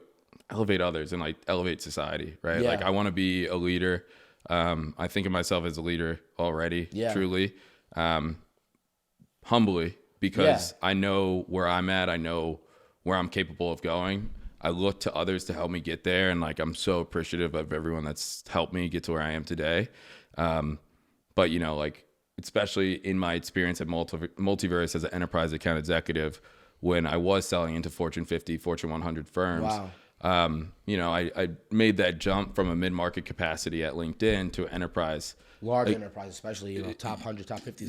S2: elevate others and, like, elevate society, right? Like, I want to be a leader. I think of myself as a leader already, truly, humbly, because I know where I'm at. I know where I'm capable of going. I look to others to help me get there. And, like, I'm so appreciative of everyone that's helped me get to where I am today. But, like, especially in my experience at Multiverse as an enterprise account executive, when I was selling into Fortune 50, Fortune 100 firms, I made that jump from a mid-market capacity at LinkedIn to an enterprise.
S1: Large enterprise, especially, top 100, top 50.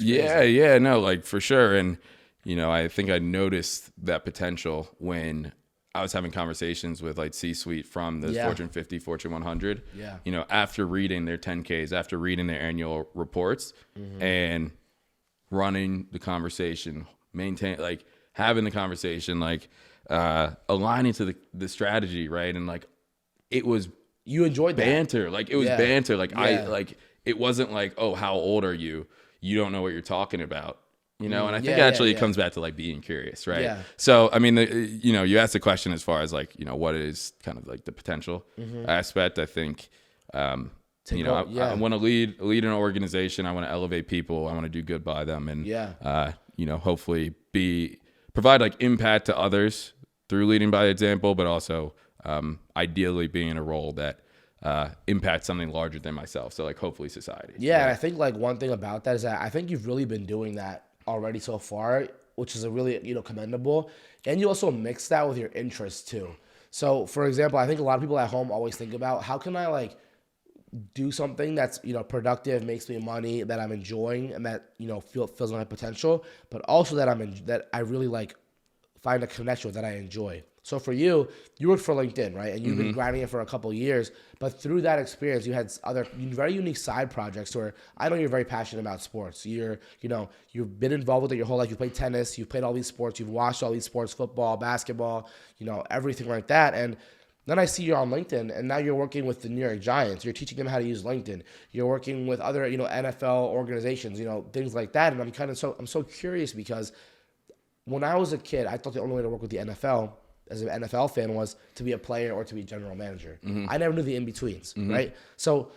S2: Like, for sure. And, I think I noticed that potential when I was having conversations with, like, C-suite from the Fortune 50, Fortune 100. Yeah. After reading their 10Ks, after reading their annual reports, and running the conversation, having the conversation, like, aligning to the strategy, right? And, like, it was
S1: you enjoyed
S2: banter.
S1: That.
S2: Like, it was banter. Like, it wasn't like, oh, how old are you? You don't know what you're talking about. you know, and I think actually it comes back to like being curious, right?
S1: Yeah.
S2: So, I mean, you know, you asked the question as far as like, you know, what is kind of like the potential aspect. I think, you know, I want to lead an organization. I want to elevate people. I want to do good by them, and you know, hopefully provide like impact to others through leading by example, but also ideally being in a role that impact something larger than myself. So like hopefully society.
S1: Yeah, and I think like one thing about that is that I think you've really been doing that already so far, which is a really, you know, commendable. And you also mix that with your interests too. So for example, I think a lot of people at home always think about how can I like do something that's, you know, productive, makes me money, that I'm enjoying, and that, you know, fills my potential, but also that that I really like find a connection with, that I enjoy. So for you, you worked for LinkedIn, right? And you've been grinding it for a couple of years, but through that experience, you had other very unique side projects where I know you're very passionate about sports. You've been involved with it your whole life. You played tennis, you've played all these sports, you've watched all these sports, football, basketball, you know, everything like that. And then I see you're on LinkedIn, and now you're working with the New York Giants. You're teaching them how to use LinkedIn. You're working with other, you know, NFL organizations, you know, things like that. And I'm so curious because when I was a kid, I thought the only way to work with the NFL as an NFL fan was to be a player or to be a general manager. I never knew the in-betweens, right? So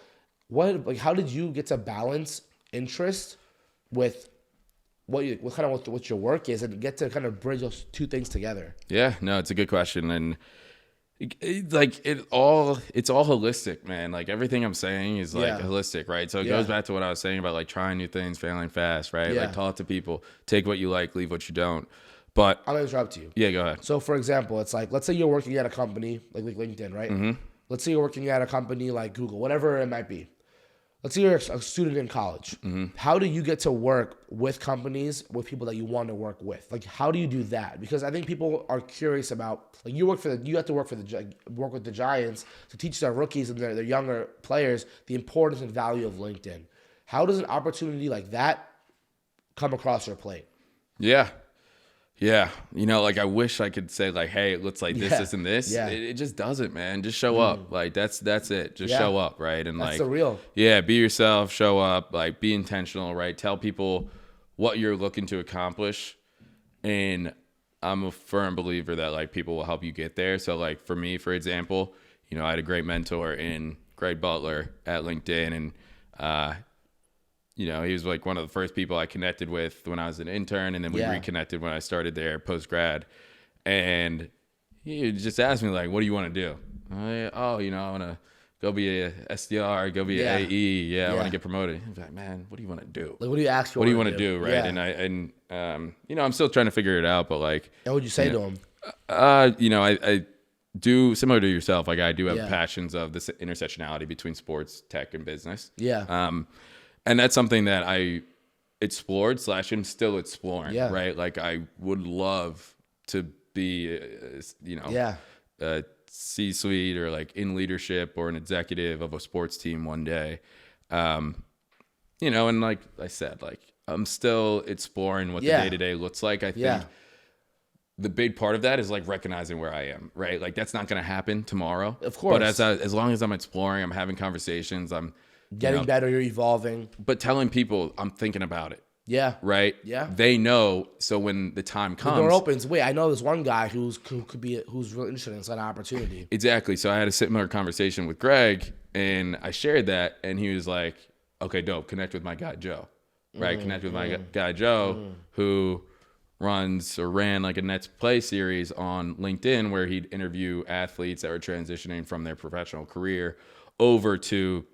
S1: how did you get to balance interest with what your work is and get to kind of bridge those two things together?
S2: Yeah, no, it's a good question. And it's all holistic, man. Like everything I'm saying is like holistic, right? So it goes back to what I was saying about like trying new things, failing fast, right? Like talk to people, take what you like, leave what you don't. But
S1: I'll interrupt you.
S2: Yeah, go ahead.
S1: So for example, it's like, let's say you're working at a company like LinkedIn, right? Let's say you're working at a company like Google, whatever it might be. Let's say you're a student in college. How do you get to work with companies, with people that you want to work with? Like, how do you do that? Because I think people are curious about, like, you have to work with the Giants to teach their rookies and their younger players the importance and value of LinkedIn. How does an opportunity like that come across your plate?
S2: Yeah, you know, like I wish I could say like, hey, it looks like this and this.
S1: Yeah.
S2: It just doesn't, man. Just show up. Like that's it. Just show up, right? And
S1: that's
S2: like
S1: the real.
S2: Yeah, be yourself, show up, like be intentional, right? Tell people what you're looking to accomplish. And I'm a firm believer that like people will help you get there. So like for me, for example, you know, I had a great mentor in Greg Butler at LinkedIn, and you know, he was like one of the first people I connected with when I was an intern, and then we reconnected when I started there post grad. And he just asked me like, "What do you want to do?" You know, I want to go be a SDR, go be an AE. I want to get promoted. He's like, "Man, what do you want to do?
S1: Like, what do you ask?
S2: What do you want to do?" Right? And you know, I'm still trying to figure it out, but like,
S1: and what'd you say to him?
S2: You know, I do similar to yourself. Like, I do have passions of this intersectionality between sports, tech, and business. And that's something that I explored / am still exploring, right? Like I would love to be, you know, a C-suite or like in leadership or an executive of a sports team one day. You know, and like I said, like I'm still exploring what the day-to-day looks like. I think the big part of that is like recognizing where I am, right? Like that's not going to happen tomorrow.
S1: Of course.
S2: But as long as I'm exploring, I'm having conversations, I'm
S1: getting better, you're evolving.
S2: But telling people I'm thinking about it.
S1: Yeah.
S2: Right?
S1: Yeah.
S2: They know, so when the time comes.
S1: The door opens. Wait, I know there's one guy who's really interested in this kind of opportunity.
S2: Exactly. So I had a similar conversation with Greg, and I shared that, and he was like, okay, dope, connect with my guy Joe. Right? Connect with my guy Joe, who ran like a Nets Play series on LinkedIn where he'd interview athletes that were transitioning from their professional career over to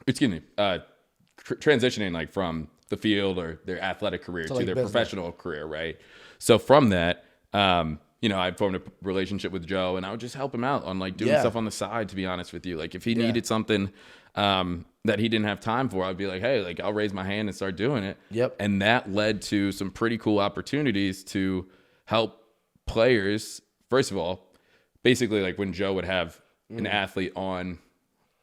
S2: transitioning like from the field or their athletic career to their professional career, right? So from that, you know, I formed a relationship with Joe, and I would just help him out on like doing stuff on the side, to be honest with you. Like if he needed something that he didn't have time for, I'd be like, hey, like I'll raise my hand and start doing it. And that led to some pretty cool opportunities to help players. First of all, basically like when Joe would have an athlete on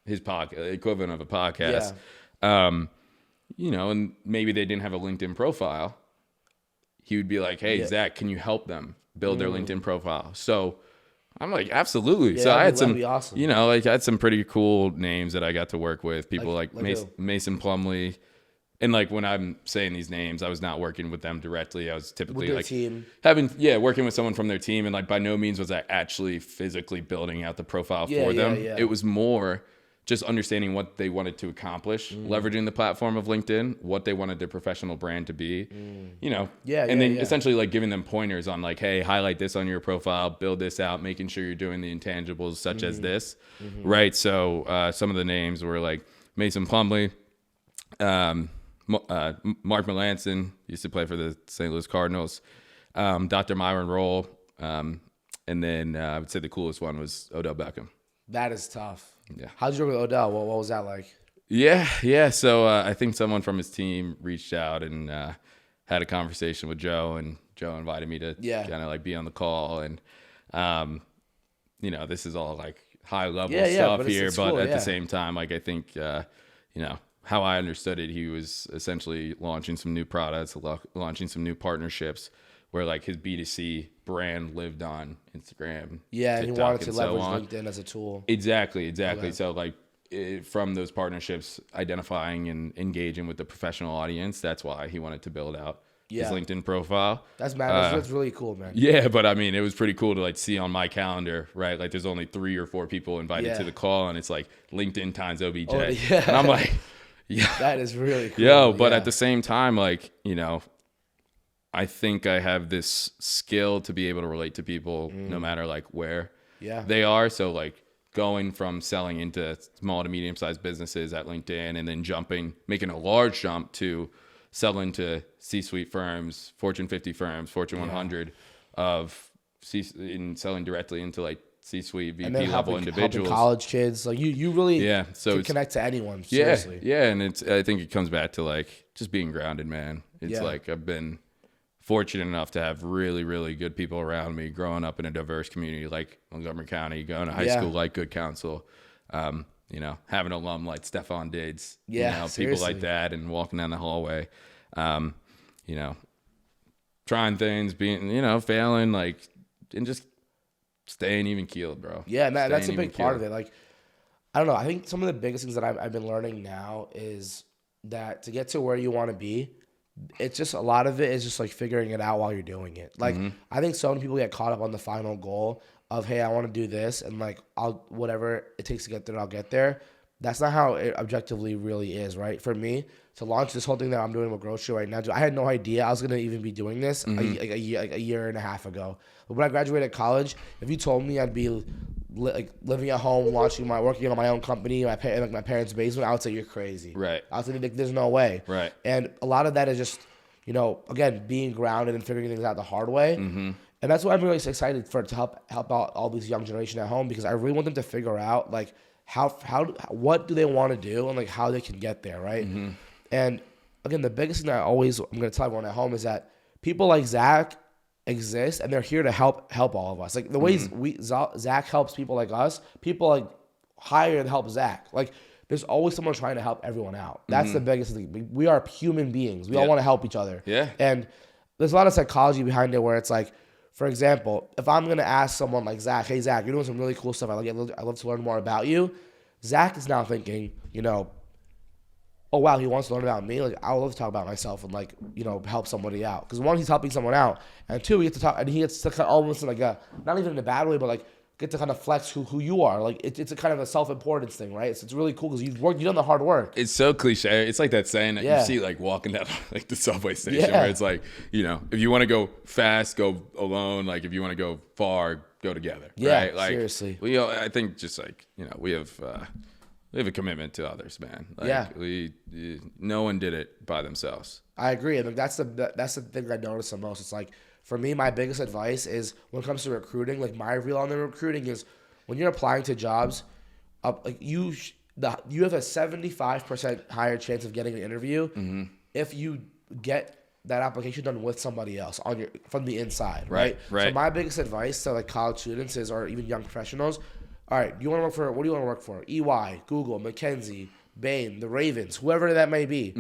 S2: his podcast, equivalent of a podcast, you know, and maybe they didn't have a LinkedIn profile, he would be like, hey, Zach, can you help them build their LinkedIn profile? So I'm like, absolutely. So I had some, you know, like I had some pretty cool names that I got to work with. People like Mason Plumlee, and like when I'm saying these names, I was not working with them directly. I was typically like
S1: team.
S2: Working with someone from their team, and like by no means was I actually physically building out the profile for them.
S1: Yeah.
S2: It was more just understanding what they wanted to accomplish, leveraging the platform of LinkedIn, what they wanted their professional brand to be, essentially like giving them pointers on like, hey, highlight this on your profile, build this out, making sure you're doing the intangibles such as this, right? So some of the names were like Mason Plumlee, Mark Melanson used to play for the St. Louis Cardinals, Dr. Myron Roll, and then I would say the coolest one was Odell Beckham.
S1: That is tough.
S2: Yeah.
S1: How'd you work with Odell? What was that like?
S2: Yeah. So I think someone from his team reached out and had a conversation with Joe, and Joe invited me to kind of like be on the call. And, this is all like high level stuff here, but cool, at the same time, like I think, how I understood it, he was essentially launching some new products, launching some new partnerships where like his B2C brand lived on Instagram.
S1: Yeah,
S2: TikTok,
S1: and he wanted to leverage LinkedIn as a tool.
S2: Exactly. Okay. So like from those partnerships, identifying and engaging with the professional audience, that's why he wanted to build out his LinkedIn profile.
S1: That's mad. That's really cool, man.
S2: Yeah, but I mean, it was pretty cool to like see on my calendar, right? Like there's only 3 or 4 people invited to the call, and it's like LinkedIn times OBJ. Oh, yeah. And I'm like,
S1: that is really cool.
S2: But at the same time, like, I think I have this skill to be able to relate to people no matter like where they are. So like going from selling into small to medium sized businesses at LinkedIn, and then making a large jump to selling to C-suite firms, Fortune 50 firms, Fortune 100 selling directly into like C-suite VP level individuals,
S1: helping college kids. Like you really can connect to anyone. Seriously.
S2: And I think it comes back to like just being grounded, man. It's like I've been fortunate enough to have really, really good people around me growing up in a diverse community like Montgomery County, going to high school like Good Counsel, having an alum like Stefan Diggs, people like that, and walking down the hallway, trying things, being, failing, like, and just staying even keeled, bro.
S1: Yeah, man, that's a big part of it. Like, I don't know. I think some of the biggest things that I've been learning now is that to get to where you want to be, it's just a lot of it is just like figuring it out while you're doing it. Like, I think so many people get caught up on the final goal of, hey, I want to do this, and like whatever it takes to get there, I'll get there. That's not how it objectively really is, right? For me, to launch this whole thing that I'm doing with Grocery right now, I had no idea I was gonna even be doing this a year and a half ago. But when I graduated college, if you told me I'd be living at home, working on my own company, my parents' basement, I would say you're crazy.
S2: Right.
S1: I would say there's no way.
S2: Right.
S1: And a lot of that is just, again, being grounded and figuring things out the hard way. And that's why I'm really excited to help out all these young generation at home, because I really want them to figure out like what do they want to do and like how they can get there, right? And again, the biggest thing I'm going to tell everyone at home is that people like Zach exist, and they're here to help all of us. Like the ways Zach helps people like us, people like hire and help Zach. Like there's always someone trying to help everyone out. That's the biggest thing. We are human beings. We all want to help each other.
S2: Yeah.
S1: And there's a lot of psychology behind it where it's like, for example, if I'm going to ask someone like Zach, hey, Zach, you're doing some really cool stuff. I'd love to learn more about you. Zach is now thinking, oh, wow, he wants to learn about me. Like, I would love to talk about myself and, like, help somebody out. Because one, he's helping someone out. And two, we get to talk, and he gets to kind of almost in like not even in a bad way, but like get to kind of flex who you are. Like, it's a kind of a self-importance thing, right? It's really cool because you've done the hard work.
S2: It's so cliche. It's like that saying that you see, like, walking down, like, the subway station where it's like, if you want to go fast, go alone. Like, if you want to go far, go together.
S1: Yeah,
S2: right? Like,
S1: seriously.
S2: I think just, like, we have a commitment to others, man. Like, no one did it by themselves.
S1: I agree. I mean, that's the thing I notice the most. It's like, for me, my biggest advice is when it comes to recruiting, like my reel on the recruiting is when you're applying to jobs, like you have a 75% higher chance of getting an interview if you get that application done with somebody else from the inside, right? So my biggest advice to like college students is, or even young professionals, all right, what do you want to work for? EY, Google, McKinsey, Bain, the Ravens, whoever that may be.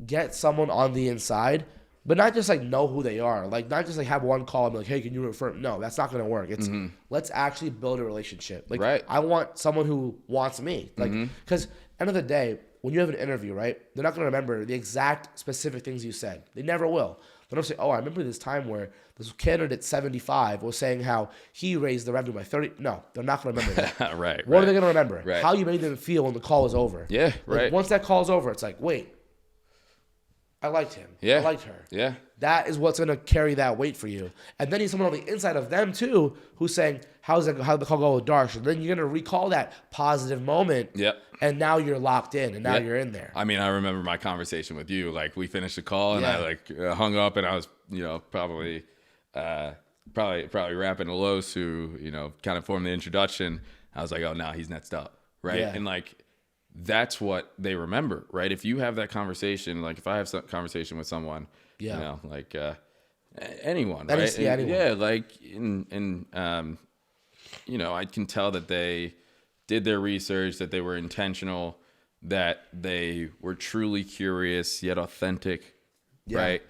S1: Get someone on the inside But not just like know who they are. Like not just like have one call and be like, hey, can you refer? No, that's not going to work. It's let's actually build a relationship. Like I want someone who wants me. Like, because end of the day, when you have an interview, right, they're not going to remember the exact specific things you said. They never will. They're going to say, oh, I remember this time where this candidate 75 was saying how he raised the revenue by 30. No, they're not going to remember that. What are they going to remember?
S2: Right.
S1: How you made them feel when the call was over.
S2: Yeah,
S1: like, once that call is over, it's like, wait, I liked him.
S2: Yeah.
S1: I liked her.
S2: Yeah.
S1: That is what's going to carry that weight for you. And then you need someone on the inside of them, too, who's saying, how'd the call go with Darsh? And then you're going to recall that positive moment.
S2: Yep.
S1: And now you're locked in, and now you're in there.
S2: I mean, I remember my conversation with you. Like, we finished the call, and I, hung up, and I was, probably rapping to Los, who, kind of formed the introduction. I was like, oh, no, he's next up, right?
S1: Yeah.
S2: And, like, that's what they remember, right? If you have that conversation, like if I have some conversation with someone, anyone, right?
S1: Anyone.
S2: Yeah, like, I can tell that they did their research, that they were intentional, that they were truly curious yet authentic, right?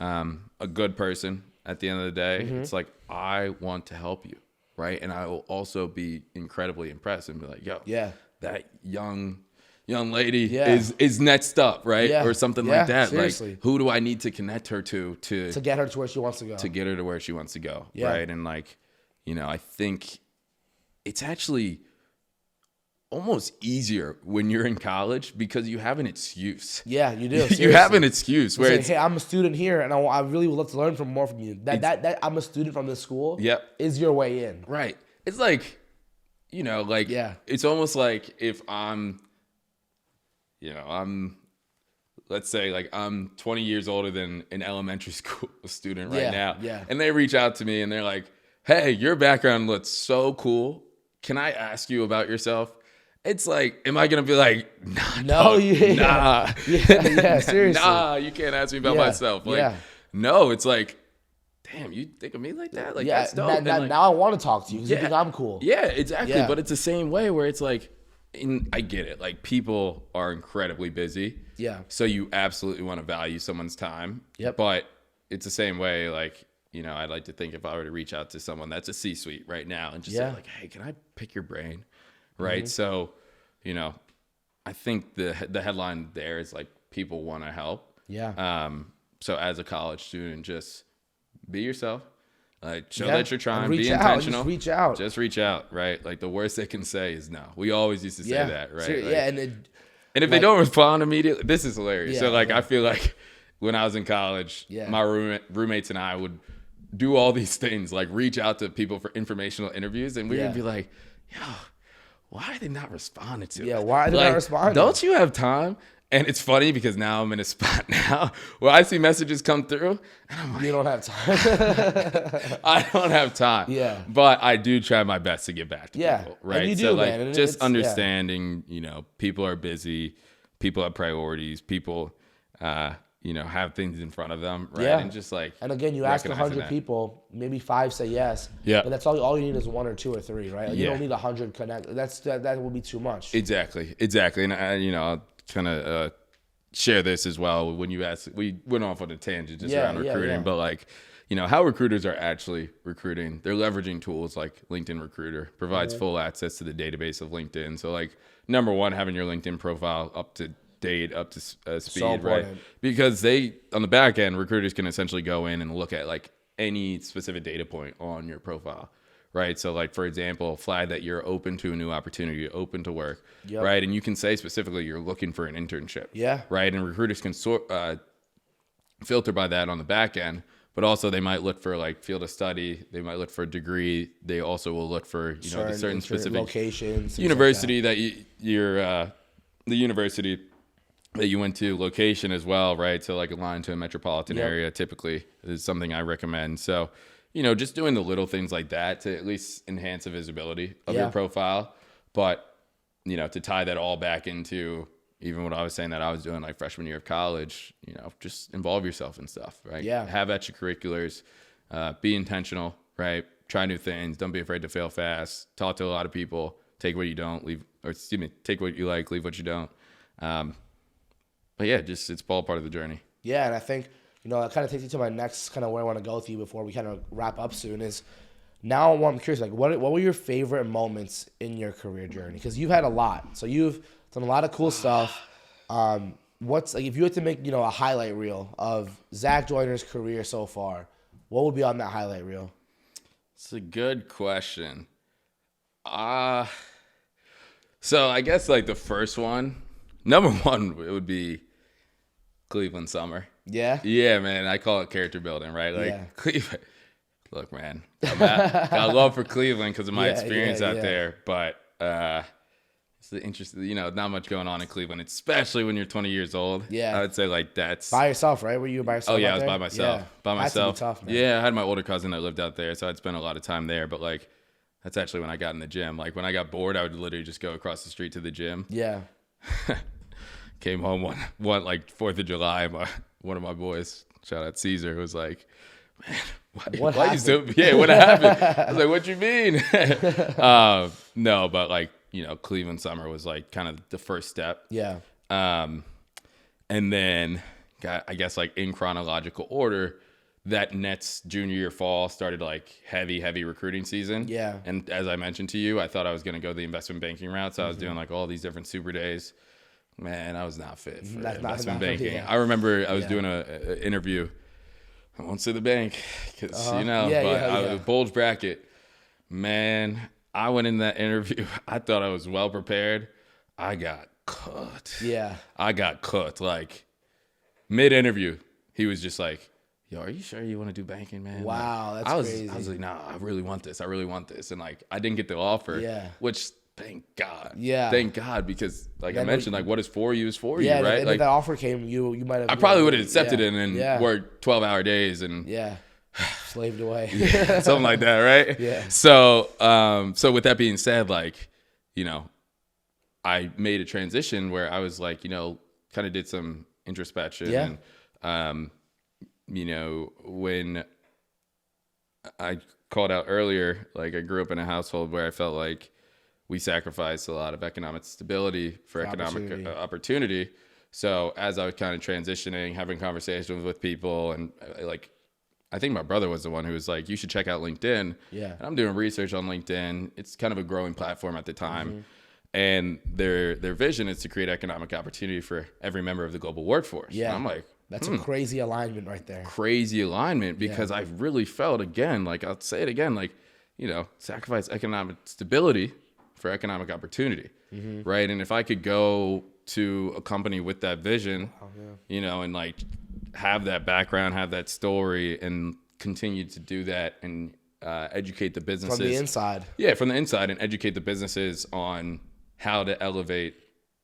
S2: A good person at the end of the day. It's like, I want to help you, right? And I will also be incredibly impressed and be like, yo, that young lady is next up, right? Or something like that.
S1: Seriously.
S2: Like, who do I need to connect her to
S1: get her to where she wants to go?
S2: To get her to where she wants to go, right? And like, I think it's actually almost easier when you're in college because you have an excuse.
S1: Yeah, you do.
S2: You have an excuse where
S1: it's, hey, I'm a student here, and I really would love to learn more from you. That I'm a student from this school. Is your way in.
S2: Right. It's like, it's almost like if I'm let's say like I'm 20 years older than an elementary school student right now. And they reach out to me and they're like, hey, your background looks so cool. Can I ask you about yourself? It's like, am I going to be like, nah. Seriously. Nah, you can't ask me about myself. Like, no, it's like, damn, you think of me like that? Like, that's dope.
S1: Now I want to talk to you because you think I'm cool.
S2: Yeah, exactly. But it's the same way where it's like, I get it. Like, people are incredibly busy.
S1: Yeah.
S2: So you absolutely want to value someone's time.
S1: Yep.
S2: But it's the same way, like, I'd like to think if I were to reach out to someone that's a C-suite right now and just say, like, hey, can I pick your brain? Right. So, I think the headline there is like, people want to help.
S1: Yeah.
S2: So as a college student, just be yourself. Like, show that you're trying, be intentional. Just reach out, right? Like, the worst they can say is no. We always used to say that, right?
S1: And
S2: if they don't respond immediately, this is hilarious. So, like, I feel like when I was in college, my roommates and I would do all these things, like reach out to people for informational interviews, and we would be like, yo, why are they not responding to us?
S1: Why are they not responding?
S2: Don't you have time? And it's funny because now I'm in a spot now where I see messages come through and I'm like,
S1: you don't have time.
S2: I don't have time.
S1: Yeah.
S2: But I do try my best to get back to people. Right.
S1: And you do,
S2: so like,
S1: man. And
S2: just understanding, people are busy, people have priorities, people have things in front of them. Right.
S1: Yeah.
S2: And just like,
S1: and again, you ask 100 people, maybe 5 say yes.
S2: Yeah.
S1: But that's all you need is 1 or 2 or 3, right? Like, you don't need 100 connect. That would be too much.
S2: Exactly. And I'll kind of share this as well. When you asked, we went off on a tangent just around recruiting, but like, how recruiters are actually recruiting. They're leveraging tools like LinkedIn Recruiter provides full access to the database of LinkedIn. So like, number one, having your LinkedIn profile up to date, up to speed, so right? Because on the back end, recruiters can essentially go in and look at like any specific data point on your profile. Right. So like, for example, flag that you're open to a new opportunity, open to work. Right. And you can say specifically you're looking for an internship. Yeah. Right. And recruiters can filter by that on the back end, but also they might look for like field of study. They might look for a degree. They also will look for, certain specific
S1: locations,
S2: university that the university that you went to, location as well. Right. So like aligned to a metropolitan area typically is something I recommend. So, just doing the little things like that to at least enhance the visibility of your profile. But, to tie that all back into even what I was saying that I was doing like freshman year of college, just involve yourself in stuff, right? Yeah. Have extracurriculars, be intentional, right? Try new things. Don't be afraid to fail fast. Talk to a lot of people. Take what you don't, take what you like, leave what you don't. But yeah, it's all part of the journey.
S1: Yeah. And I think that kind of takes you to my next kind of where I want to go with you before we kind of wrap up soon is now I'm curious, like what were your favorite moments in your career journey? Because you've had a lot. So you've done a lot of cool stuff. What's like if you had to make, a highlight reel of Zach Joyner's career so far, what would be on that highlight reel?
S2: It's a good question. So I guess like the first one, number one, it would be Cleveland summer.
S1: Yeah?
S2: Yeah, man. I call it character building, right? Like
S1: Yeah.
S2: Cleveland. Look, man, got love for Cleveland because of my experience out there, but it's the interesting, not much going on in Cleveland, especially when you're 20 years old.
S1: Yeah.
S2: I would say like that's
S1: by yourself, right? Were you by yourself?
S2: Oh yeah, I was
S1: there?
S2: by myself.
S1: Yeah.
S2: By myself.
S1: That's tough, man.
S2: Yeah, I had my older cousin that lived out there, so I'd spend a lot of time there. But like, that's actually when I got in the gym. Like when I got bored, I would literally just go across the street to the gym.
S1: Yeah.
S2: Came home one like 4th of July. One of my boys, shout out Caesar, was like, man, why you still? Yeah, what happened? I was like, what you mean? No, but like, Cleveland summer was like kind of the first step.
S1: Yeah.
S2: And then I guess like in chronological order, that Nets junior year fall started like heavy recruiting season.
S1: Yeah.
S2: And as I mentioned to you, I thought I was going to go the investment banking route. So I was doing like all these different super days. Man, I was not fit for investment banking. Yeah. I remember I was doing an interview. I won't say the bank because, I was bulge bracket. Man, I went in that interview. I thought I was well prepared. I got cut.
S1: Yeah.
S2: I got cut. Like mid-interview, he was just like, yo, are you sure you want to do banking, man?
S1: Wow,
S2: like,
S1: that's crazy.
S2: I was like, nah, I really want this. And like, I didn't get the offer.
S1: Yeah.
S2: Which, thank God.
S1: Yeah.
S2: Thank God, because like I mentioned, like what is for you is for you, right?
S1: Yeah,
S2: like
S1: if that offer came, you might have.
S2: I probably would have accepted it and worked 12-hour days and
S1: slaved away.
S2: something like that, right?
S1: Yeah.
S2: So, with that being said, like, I made a transition where I was like, kind of did some introspection.
S1: Yeah.
S2: And, when I called out earlier, like I grew up in a household where I felt like we sacrificed a lot of economic stability for economic opportunity. So as I was kind of transitioning, having conversations with people, and like, I think my brother was the one who was like, you should check out LinkedIn.
S1: Yeah.
S2: And I'm doing research on LinkedIn. It's kind of a growing platform at the time. Mm-hmm. And their vision is to create economic opportunity for every member of the global workforce.
S1: Yeah.
S2: And I'm like,
S1: that's a crazy alignment right there.
S2: Crazy alignment, because I really felt, again, like I'll say it again, like, sacrifice economic stability for economic opportunity, right? And if I could go to a company with that vision, and like have that background, have that story, and continue to do that and educate the businesses.
S1: From the inside.
S2: Yeah, from the inside, and educate the businesses on how to elevate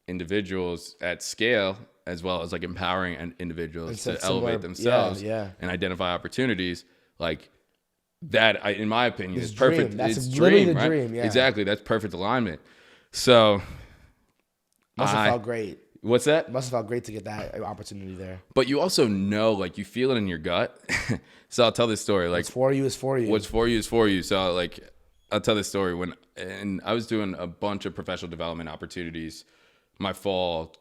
S2: individuals at scale, as well as like empowering individuals to elevate themselves and identify opportunities. Like that, in my opinion, is perfect.
S1: That's
S2: it's
S1: literally the
S2: right?
S1: dream. Yeah.
S2: Exactly. That's perfect alignment. So
S1: must have felt great.
S2: What's that?
S1: Must have felt great to get that opportunity there.
S2: But you also know, like you feel it in your gut. So I'll tell this story. Like
S1: what's for you is for you.
S2: What's for you is for you. So like I'll tell this story. And I was doing a bunch of professional development opportunities my fall,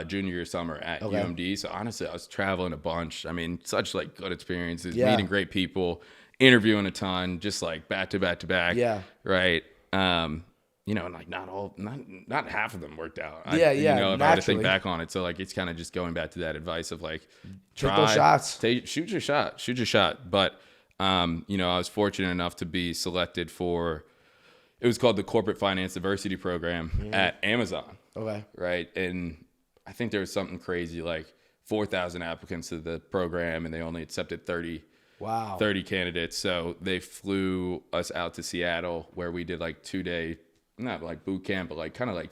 S2: junior year, summer at UMD. So honestly, I was traveling a bunch. I mean, such like good experiences, meeting great people, interviewing a ton, just like back to back to back.
S1: Yeah.
S2: Right. And like not half of them worked out.
S1: If I
S2: had to think back on it. So like, it's kind of just going back to that advice of like,
S1: take those shots,
S2: shoot your shot. But, I was fortunate enough to be selected for, it was called the Corporate Finance Diversity Program at Amazon.
S1: Okay.
S2: Right. And I think there was something crazy, like 4,000 applicants to the program, and they only accepted 30 candidates. So they flew us out to Seattle, where we did like 2-day, not like boot camp, but like kind of like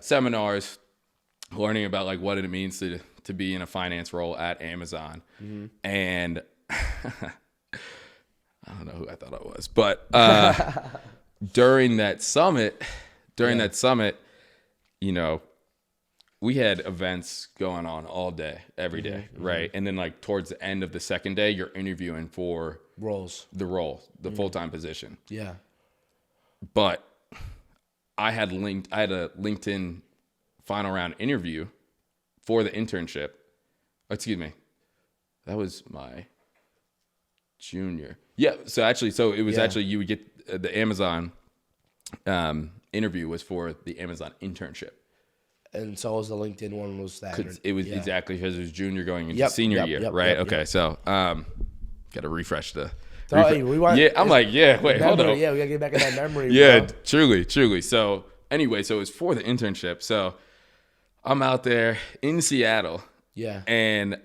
S2: seminars, learning about like what it means to be in a finance role at Amazon. And I don't know who I thought I was, but during that summit, we had events going on all day, every day, right? And then like towards the end of the second day, you're interviewing for the full-time position.
S1: Yeah.
S2: But I had a LinkedIn final round interview for the internship. Excuse me. That was my junior. Yeah. So it was actually, you would get the Amazon interview was for the Amazon internship.
S1: And so was the LinkedIn one was that.
S2: It was exactly because it was junior going into senior year, right? Okay. So, got to refresh the. I'm like, wait, hold on.
S1: Yeah, we got to get back in that memory.
S2: Yeah,
S1: bro.
S2: truly. So anyway, so it was for the internship. So I'm out there in Seattle.
S1: Yeah.
S2: And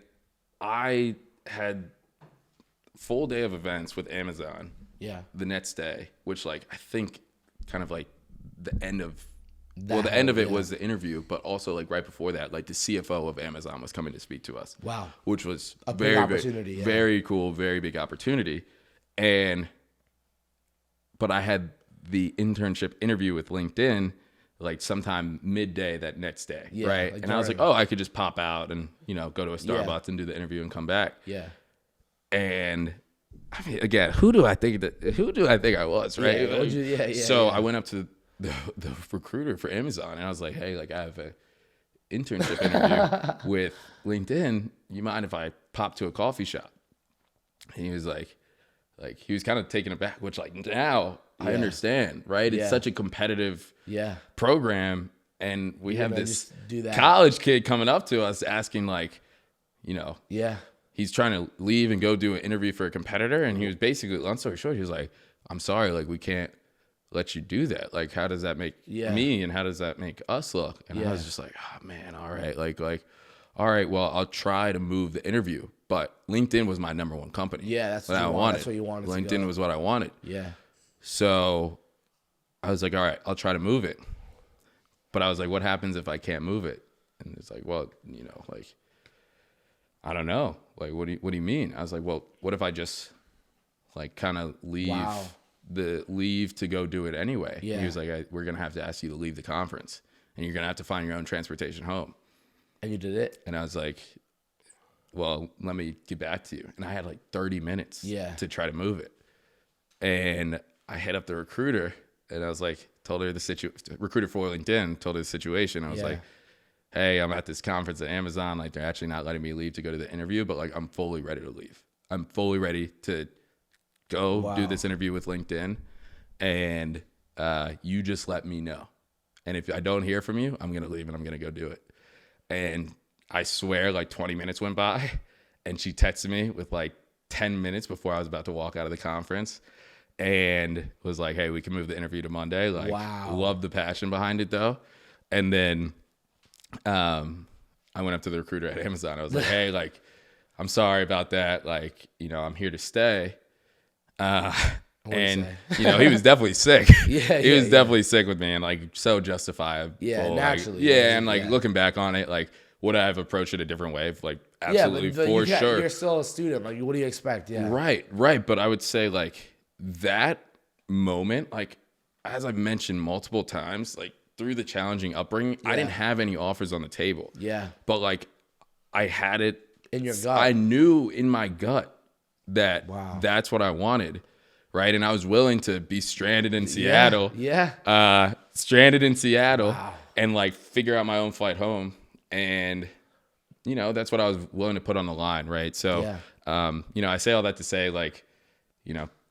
S2: I had full day of events with Amazon.
S1: Yeah.
S2: The next day, which like I think kind of like the end of the end of it was the interview, but also like right before that, like the CFO of Amazon was coming to speak to us.
S1: Wow.
S2: Which was
S1: a big opportunity.
S2: Very cool, very big opportunity. But I had the internship interview with LinkedIn like sometime midday that next day, right? Like, and I was like, I could just pop out and, go to a Starbucks and do the interview and come back.
S1: Yeah.
S2: And I mean, again, who do I think I was, right? I went up to the recruiter for Amazon and I was like, hey, like I have a internship interview with LinkedIn. You mind if I pop to a coffee shop? And he was like he was kind of taken aback, which like now I understand, right? It's such a competitive program. And we have this college kid coming up to us asking like, he's trying to leave and go do an interview for a competitor. And he was basically, long story short, he was like, I'm sorry, like we can't let you do that. Like, how does that make me and how does that make us look? And I was just like, oh man, all right. Like, all right, well, I'll try to move the interview. But LinkedIn was my number one company.
S1: Yeah, that's what I wanted. That's what you wanted.
S2: LinkedIn was what I wanted.
S1: Yeah.
S2: So I was like, all right, I'll try to move it. But I was like, what happens if I can't move it? And it's like, well, like, I don't know. Like, what do you mean? I was like, well, what if I just like kind of leave to go do it anyway? Yeah. He was like, we're going to have to ask you to leave the conference and you're going to have to find your own transportation home.
S1: And you did it?
S2: And I was like, well, let me get back to you. And I had like 30 minutes to try to move it. And I hit up the recruiter and I was like, told her the recruiter for LinkedIn, told her the situation. I was like, hey, I'm at this conference at Amazon. Like, they're actually not letting me leave to go to the interview, but like, I'm fully ready to leave. I'm fully ready to go do this interview with LinkedIn. And you just let me know. And if I don't hear from you, I'm going to leave and I'm going to go do it. And I swear like 20 minutes went by and she texted me with like 10 minutes before I was about to walk out of the conference and was like, hey, we can move the interview to Monday. Like, love the passion behind it though. And then I went up to the recruiter at Amazon. I was like, hey, like, I'm sorry about that. Like, I'm here to stay. And he was definitely sick. He was definitely sick with me and like so justifiable.
S1: Yeah, naturally.
S2: Like, and like looking back on it, like would I have approached it a different way? Like absolutely for sure.
S1: You're still a student. Like what do you expect? Yeah.
S2: Right. But I would say like that moment, like as I've mentioned multiple times, like through the challenging upbringing, I didn't have any offers on the table. Yeah. But like I had it
S1: in your gut.
S2: I knew in my gut that that's what I wanted. Right. And I was willing to be stranded in Seattle. Stranded in Seattle and like figure out my own flight home. And, that's what I was willing to put on the line. Right. So, I say all that to say like,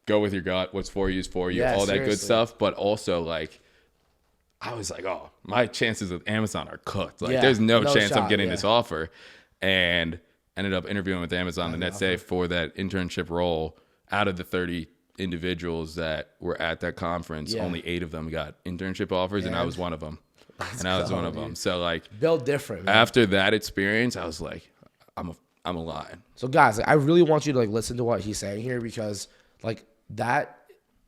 S2: go with your gut. What's for you is for you. All that good stuff. But also like, I was like, oh, my chances with Amazon are cooked. Like there's no chance I'm getting this offer. And ended up interviewing with Amazon the next day for that internship role. Out of the 30 individuals that were at that conference, only 8 of them got internship offers, and I was one of them. So like,
S1: built different. Man.
S2: After that experience, I was like, I'm a lion.
S1: So guys, I really want you to like listen to what he's saying here because like that,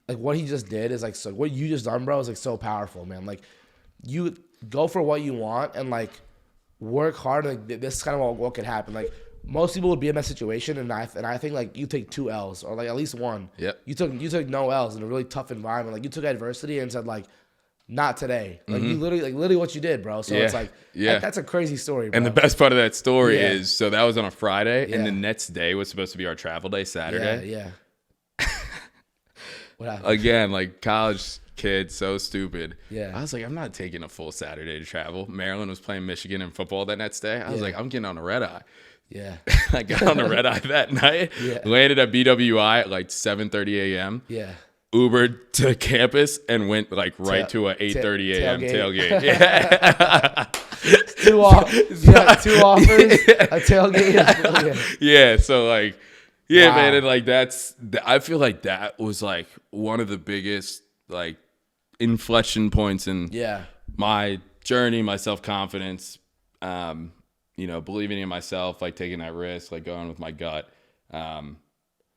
S1: like what he just did is like so. What you just done, bro, is like so powerful, man. Like you go for what you want and like work hard. Like this is kind of what could happen. Like. Most people would be in that situation, and I think like you take 2 L's or like at least one.
S2: Yep.
S1: You took no L's in a really tough environment. Like you took adversity and said like, not today. Like you literally what you did, bro. So it's like that's a crazy story, bro.
S2: And the best part of that story is so that was on a Friday, and the next day was supposed to be our travel day, Saturday.
S1: Yeah. What happened?
S2: Again, like college kid, so stupid.
S1: Yeah.
S2: I was like, I'm not taking a full Saturday to travel. Maryland was playing Michigan in football that next day. I was like, I'm getting on a red eye.
S1: Yeah.
S2: I got on the red eye that night.
S1: Yeah.
S2: Landed at BWI at like 7:30 a.m.
S1: Yeah.
S2: Ubered to campus and went like right to a 8:30 a.m. tailgate. Yeah.
S1: two offers, a tailgate.
S2: Yeah. So like, yeah, wow. Man, and like I feel like that was like one of the biggest like inflection points in my journey, my self-confidence, believing in myself, like taking that risk, like going with my gut.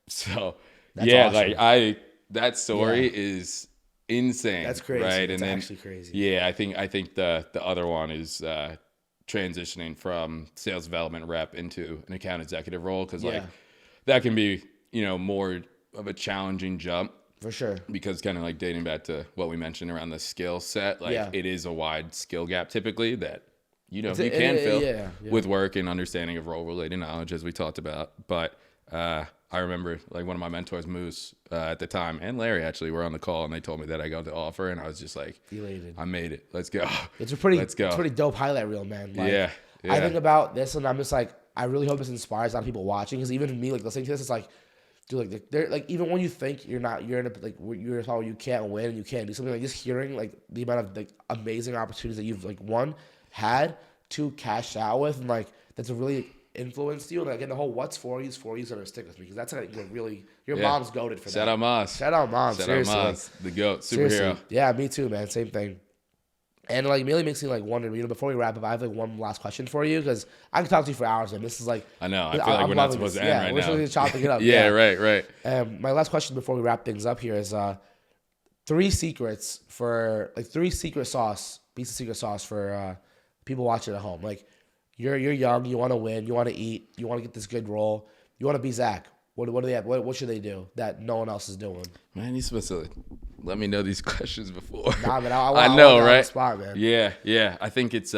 S2: So that's awesome. That story is insane. That's crazy. Right?
S1: That's actually crazy.
S2: Yeah, I think the other one is transitioning from sales development rep into an account executive role, because like that can be, more of a challenging jump.
S1: For sure.
S2: Because kind of like dating back to what we mentioned around the skill set, like it is a wide skill gap typically that, you can fill with work and understanding of role-related knowledge, as we talked about. But I remember like one of my mentors, Moose, at the time, and Larry actually were on the call, and they told me that I got the offer, and I was just like,
S1: elated.
S2: I made it. Let's go.
S1: It's a pretty dope highlight reel, man. Like,
S2: yeah.
S1: I think about this, and I'm just like, I really hope this inspires a lot of people watching, because even me, like listening to this, it's like, dude, like they're like, even when you think you're in a like you're a spot where you can't win and you can't do something, like just hearing like the amount of like amazing opportunities that you've like had to cash out with, and like that's really influenced you, and again the whole what's for you is gonna stick with me, because that's like your mom's goated for that.
S2: Shout out mom.
S1: Seriously.
S2: The GOAT, superhero.
S1: Seriously. Yeah, me too, man. Same thing. And like really makes me like wonder, before we wrap up, I have like one last question for you, because I can talk to you for hours, and this is like,
S2: I know, I feel like we're not supposed to end right now.
S1: We're just chopping it up.
S2: Yeah, right.
S1: My last question before we wrap things up here is three secret sauce for people watching at home. Like you're young, you want to win, you want to eat, you want to get this good role, you want to be Zach. What do they have? What should they do that no one else is doing?
S2: Man, you're supposed to let me know these questions before.
S1: Nah, man,
S2: I know, right?
S1: Spot, man.
S2: Yeah. I think it's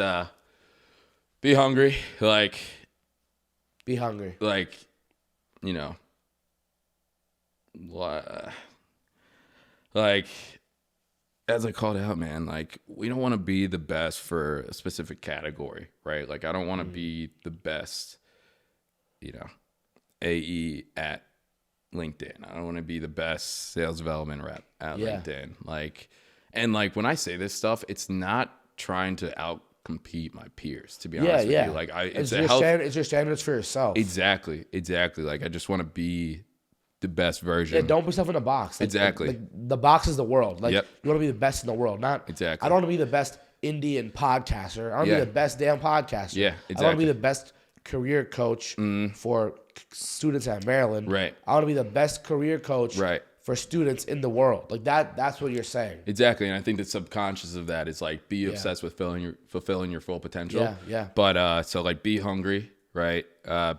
S2: be hungry, like
S1: be hungry,
S2: like like as I called out, man. Like we don't want to be the best for a specific category, right? Like I don't want to be the best, AE at LinkedIn. I don't want to be the best sales development rep at LinkedIn. Like when I say this stuff, it's not trying to outcompete my peers, to be honest with you. Like it's
S1: your standards for yourself.
S2: Exactly. Like I just want to be the best version.
S1: Yeah, don't put yourself in a box. Like,
S2: exactly.
S1: Like the box is the world. Like you want to be the best in the world. Not
S2: exactly.
S1: I don't want to be the best Indian podcaster. I want to be the best damn podcaster.
S2: Yeah, exactly.
S1: I want to be the best career coach for students at Maryland.
S2: Right.
S1: I want to be the best career coach for students in the world. Like that's what you're saying.
S2: Exactly. And I think the subconscious of that is like be obsessed with fulfilling your full potential.
S1: Yeah.
S2: But so like be hungry, right?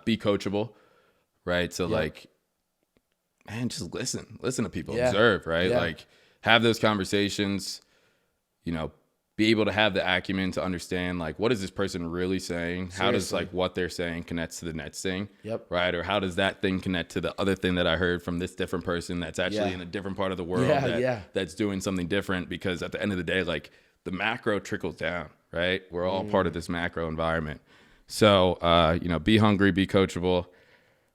S2: Be coachable, right? So like, man, just listen to people, observe, right? Like have those conversations, be able to have the acumen to understand, like, what is this person really saying? Seriously. How does like what they're saying connects to the next thing? Right? Or how does that thing connect to the other thing that I heard from this different person that's actually in a different part of the world that's doing something different? Because at the end of the day, like the macro trickles down, right? We're all part of this macro environment. So, be hungry, be coachable.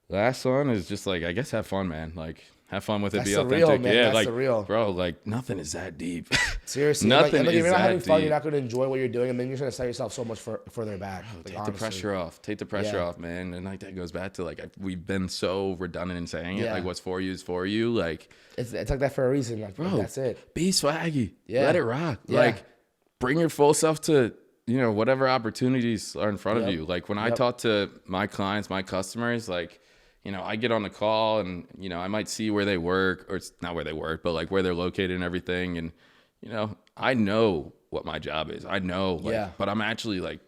S2: Last one is just like, I guess have fun, man. Like have fun with it, be authentic.
S1: Real, man. That's
S2: like,
S1: the real.
S2: Bro, like nothing is that deep.
S1: Seriously.
S2: Nothing
S1: like,
S2: is
S1: if you're not having fun,
S2: deep.
S1: You're not going to enjoy what you're doing, and then you're going to set yourself so much further back.
S2: Take the pressure off. Take the pressure off, man. And like that goes back to like we've been so redundant in saying it. Like what's for you is for you. Like
S1: it's like that for a reason. Like, bro, that's it.
S2: Be swaggy. Let it rock. Like bring your full self to whatever opportunities are in front of you. Like when I talk to my clients, my customers, like I get on the call and, I might see where they work, or it's not where they work, but like where they're located and everything. And, I know what my job is. I know, but I'm actually like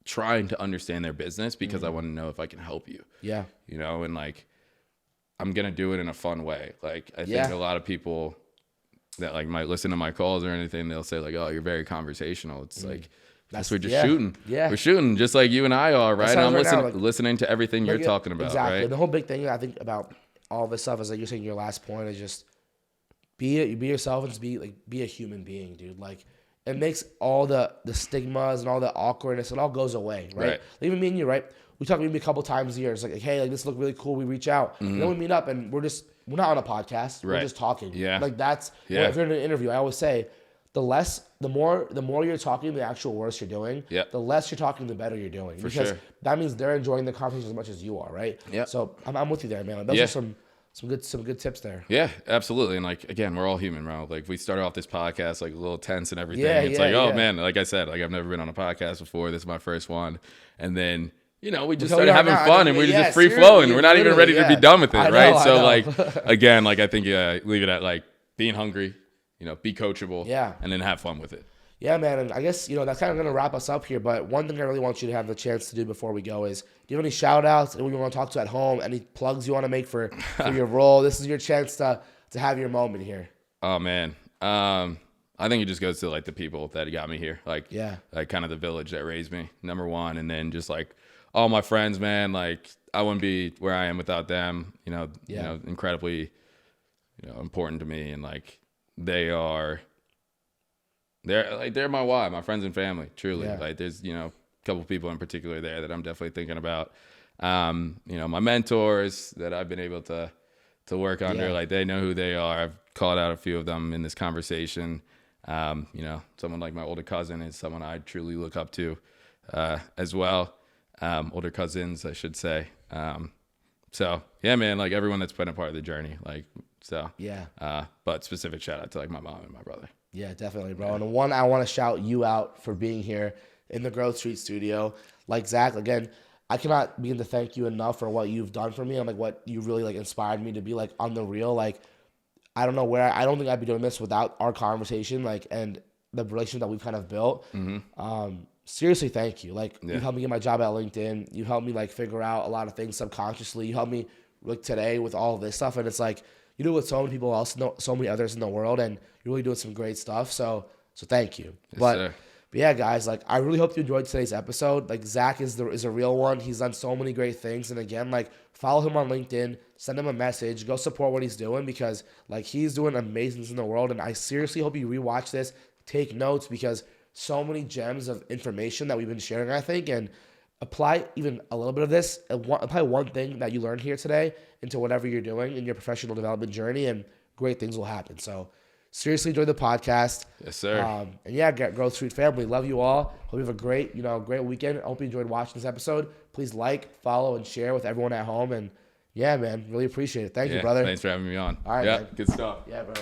S2: trying to understand their business because I want to know if I can help you. Yeah. And like, I'm going to do it in a fun way. Like, I think a lot of people that like might listen to my calls or anything, they'll say like, oh, you're very conversational. It's like, we're just shooting. Yeah. We're shooting just like you and I are, right? And I'm listening to everything you're talking about,
S1: exactly.
S2: Right?
S1: The whole big thing I think about all this stuff is like you're saying your last point is just be yourself and just be a human being, dude. Like it makes all the stigmas and all the awkwardness, it all goes away, right? Even me and you, right? we talk maybe a couple times a year. It's like, hey, like this look really cool. We reach out. And then we meet up and we're not on a podcast. We're just talking.
S2: Yeah.
S1: Like that's, if you're in an interview, I always say, the more you're talking, the actual worse you're doing.
S2: Yep.
S1: The less you're talking, the better you're doing. Because that means they're enjoying the conversation as much as you are, right?
S2: Yeah.
S1: So I'm with you there, man. Those are some good tips there.
S2: Yeah, absolutely. And like, again, we're all human, bro. Like we started off this podcast like a little tense and everything. It's like, oh man, like I said, like I've never been on a podcast before. This is my first one. And then, we just started having fun and we're just free flowing. We're not even ready to be done with it, right? So like, again, like I think leave it at like being hungry, be coachable, and then have fun with it.
S1: Yeah, man, and I guess, that's kind of going to wrap us up here, but one thing I really want you to have the chance to do before we go is, do you have any shout-outs, anyone you want to talk to at home, any plugs you want to make for your role? This is your chance to have your moment here.
S2: Oh, man. I think it just goes to, like, the people that got me here, like kind of the village that raised me, number one, and then just, like, all my friends, man, like, I wouldn't be where I am without them, incredibly, important to me, and, like, they're my why, my friends and family, truly. Like there's, a couple people in particular there that I'm definitely thinking about. My mentors that I've been able to work under, like they know who they are. I've called out a few of them in this conversation. Someone like my older cousin is someone I truly look up to, as well. Older cousins, I should say. So yeah, man, like everyone that's been a part of the journey, like, so but specific shout out to like my mom and my brother.
S1: Yeah, definitely, bro. And one, I want to shout you out for being here in the Growth Street studio. Like Zach, again, I cannot begin to thank you enough for what you've done for me and like what you really like inspired me to be like on the real. Like, I don't know I don't think I'd be doing this without our conversation, like, and the relationship that we've kind of built. Seriously, thank you. Like, you helped me get my job at LinkedIn. You helped me like figure out a lot of things subconsciously. You helped me like today with all of this stuff, and it's like, you do it with so many people else, so many others in the world, and you're really doing some great stuff. So thank you.
S2: Yes,
S1: but yeah, guys, like I really hope you enjoyed today's episode. Like Zach is a real one. He's done so many great things, and again, like follow him on LinkedIn, send him a message, go support what he's doing because like he's doing amazing things in the world. And I seriously hope you rewatch this, take notes because so many gems of information that we've been sharing, I think, and apply even a little bit of this, apply one thing that you learned here today into whatever you're doing in your professional development journey, and great things will happen. So seriously enjoy the podcast.
S2: Yes, sir.
S1: And yeah, Growth Street family, love you all. Hope you have a great weekend. I hope you enjoyed watching this episode. Please like, follow, and share with everyone at home. And yeah, man, really appreciate it. Thank you, brother.
S2: Thanks for having me on.
S1: All right,
S2: yeah,
S1: man.
S2: good stuff.
S1: Yeah, bro.